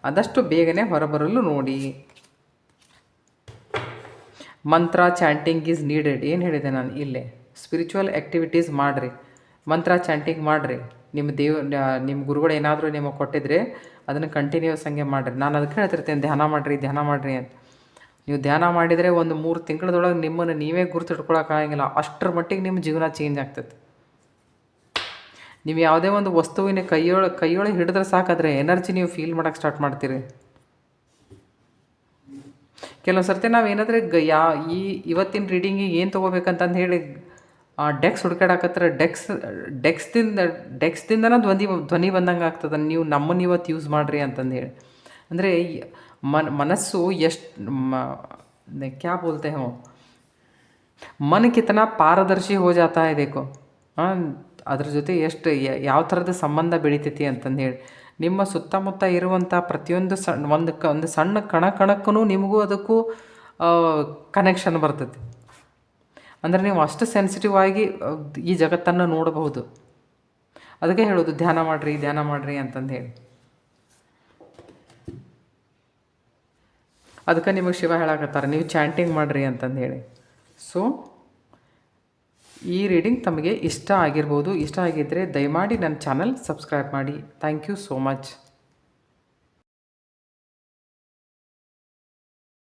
ಆದಷ್ಟು ಬೇಗನೆ ಹೊರಬರಲು ನೋಡಿ. ಮಂತ್ರ ಚಾಂಟಿಂಗ್ ಈಸ್ ನೀಡೆಡ್. ಏನು ಹೇಳಿದೆ ನಾನು ಇಲ್ಲೇ? ಸ್ಪಿರಿಚುವಲ್ ಆ್ಯಕ್ಟಿವಿಟೀಸ್ ಮಾಡಿರಿ, ಮಂತ್ರ ಚಾಂಟಿಂಗ್ ಮಾಡಿರಿ. ನಿಮ್ಮ ಗುರುಗಳು ಏನಾದರೂ ನಿಮಗೆ ಕೊಟ್ಟಿದ್ರೆ ಅದನ್ನು ಕಂಟಿನ್ಯೂಸ್ ಹಂಗೆ ಮಾಡಿರಿ. ನಾನು ಅದಕ್ಕೆ ಹೇಳ್ತಿರ್ತೇನೆ, ಧ್ಯಾನ ಮಾಡಿರಿ ಅಂತ. ನೀವು ಧ್ಯಾನ ಮಾಡಿದರೆ ಒಂದು 3 ತಿಂಗಳದೊಳಗೆ ನಿಮ್ಮನ್ನು ನೀವೇ ಗುರುತಿಟ್ಕೊಳಕ್ಕಾಗಂಗಿಲ್ಲ, ಅಷ್ಟರ ಮಟ್ಟಿಗೆ ನಿಮ್ಮ ಜೀವನ ಚೇಂಜ್ ಆಗ್ತೈತೆ. ನೀವು ಯಾವುದೇ ಒಂದು ವಸ್ತುವಿನ ಕೈಯೊಳಗೆ ಹಿಡಿದ್ರೆ ಸಾಕಾದ್ರೆ ಎನರ್ಜಿ ನೀವು ಫೀಲ್ ಮಾಡೋಕ್ಕೆ ಸ್ಟಾರ್ಟ್ ಮಾಡ್ತೀರಿ. ಕೆಲವೊಂದು ಸರ್ತಿ ನಾವು ಏನಾದರೆ ಇವತ್ತಿನ ರೀಡಿಂಗಿಗೆ ಏನು ತೊಗೋಬೇಕಂತಂದು ಹೇಳಿ ಡೆಕ್ಸ್ ಹುಡ್ಕಾಡಕತ್ರ ಡೆಕ್ಸ್ದಿಂದನ ಧ್ವನಿ ಬಂದಂಗೆ ಆಗ್ತದೆ, ನೀವು ನಮ್ಮನ್ನು ಇವತ್ತು ಯೂಸ್ ಮಾಡಿರಿ ಅಂತಂದು ಹೇಳಿ. ಅಂದರೆ ಮನಸ್ಸು ಎಷ್ಟು ಕ್ಯಾ ಬೋಲ್ತೆ ಹೋ, ಮನ್ ಕಿತನ ಪಾರದರ್ಶಿ ಹೋ ಜಾತಾ ಇದೆ ದೇಖೋ. ಅದ್ರ ಜೊತೆ ಎಷ್ಟು ಯಾವ ಥರದ ಸಂಬಂಧ ಬೆಳಿತೈತಿ ಅಂತಂದು ಹೇಳಿ. ನಿಮ್ಮ ಸುತ್ತಮುತ್ತ ಇರುವಂಥ ಪ್ರತಿಯೊಂದು ಒಂದು ಸಣ್ಣ ಕಣಕ್ಕೂ ನಿಮಗೂ ಅದಕ್ಕೂ ಕನೆಕ್ಷನ್ ಬರ್ತೈತಿ. ಅಂದರೆ ನೀವು ಅಷ್ಟು ಸೆನ್ಸಿಟಿವ್ ಆಗಿ ಈ ಜಗತ್ತನ್ನು ನೋಡಬಹುದು. ಅದಕ್ಕೆ ಹೇಳೋದು ಧ್ಯಾನ ಮಾಡಿರಿ ಅಂತಂದು ಹೇಳಿ. ಅದಕ್ಕೆ ನಿಮಗೆ ಶಿವ ಹೇಳಕತ್ತಾರೆ, ನೀವು ಚಾಂಟಿಂಗ್ ಮಾಡಿರಿ ಅಂತಂದು ಹೇಳಿ. ಸೊ ಈ ರೀಡಿಂಗ್ ತಮಗೆ ಇಷ್ಟ ಆಗಿರ್ಬೋದು. ಇಷ್ಟ ಆಗಿದ್ದರೆ ದಯಮಾಡಿ ನನ್ನ ಚಾನಲ್ ಸಬ್ಸ್ಕ್ರೈಬ್ ಮಾಡಿ. Thank you so much.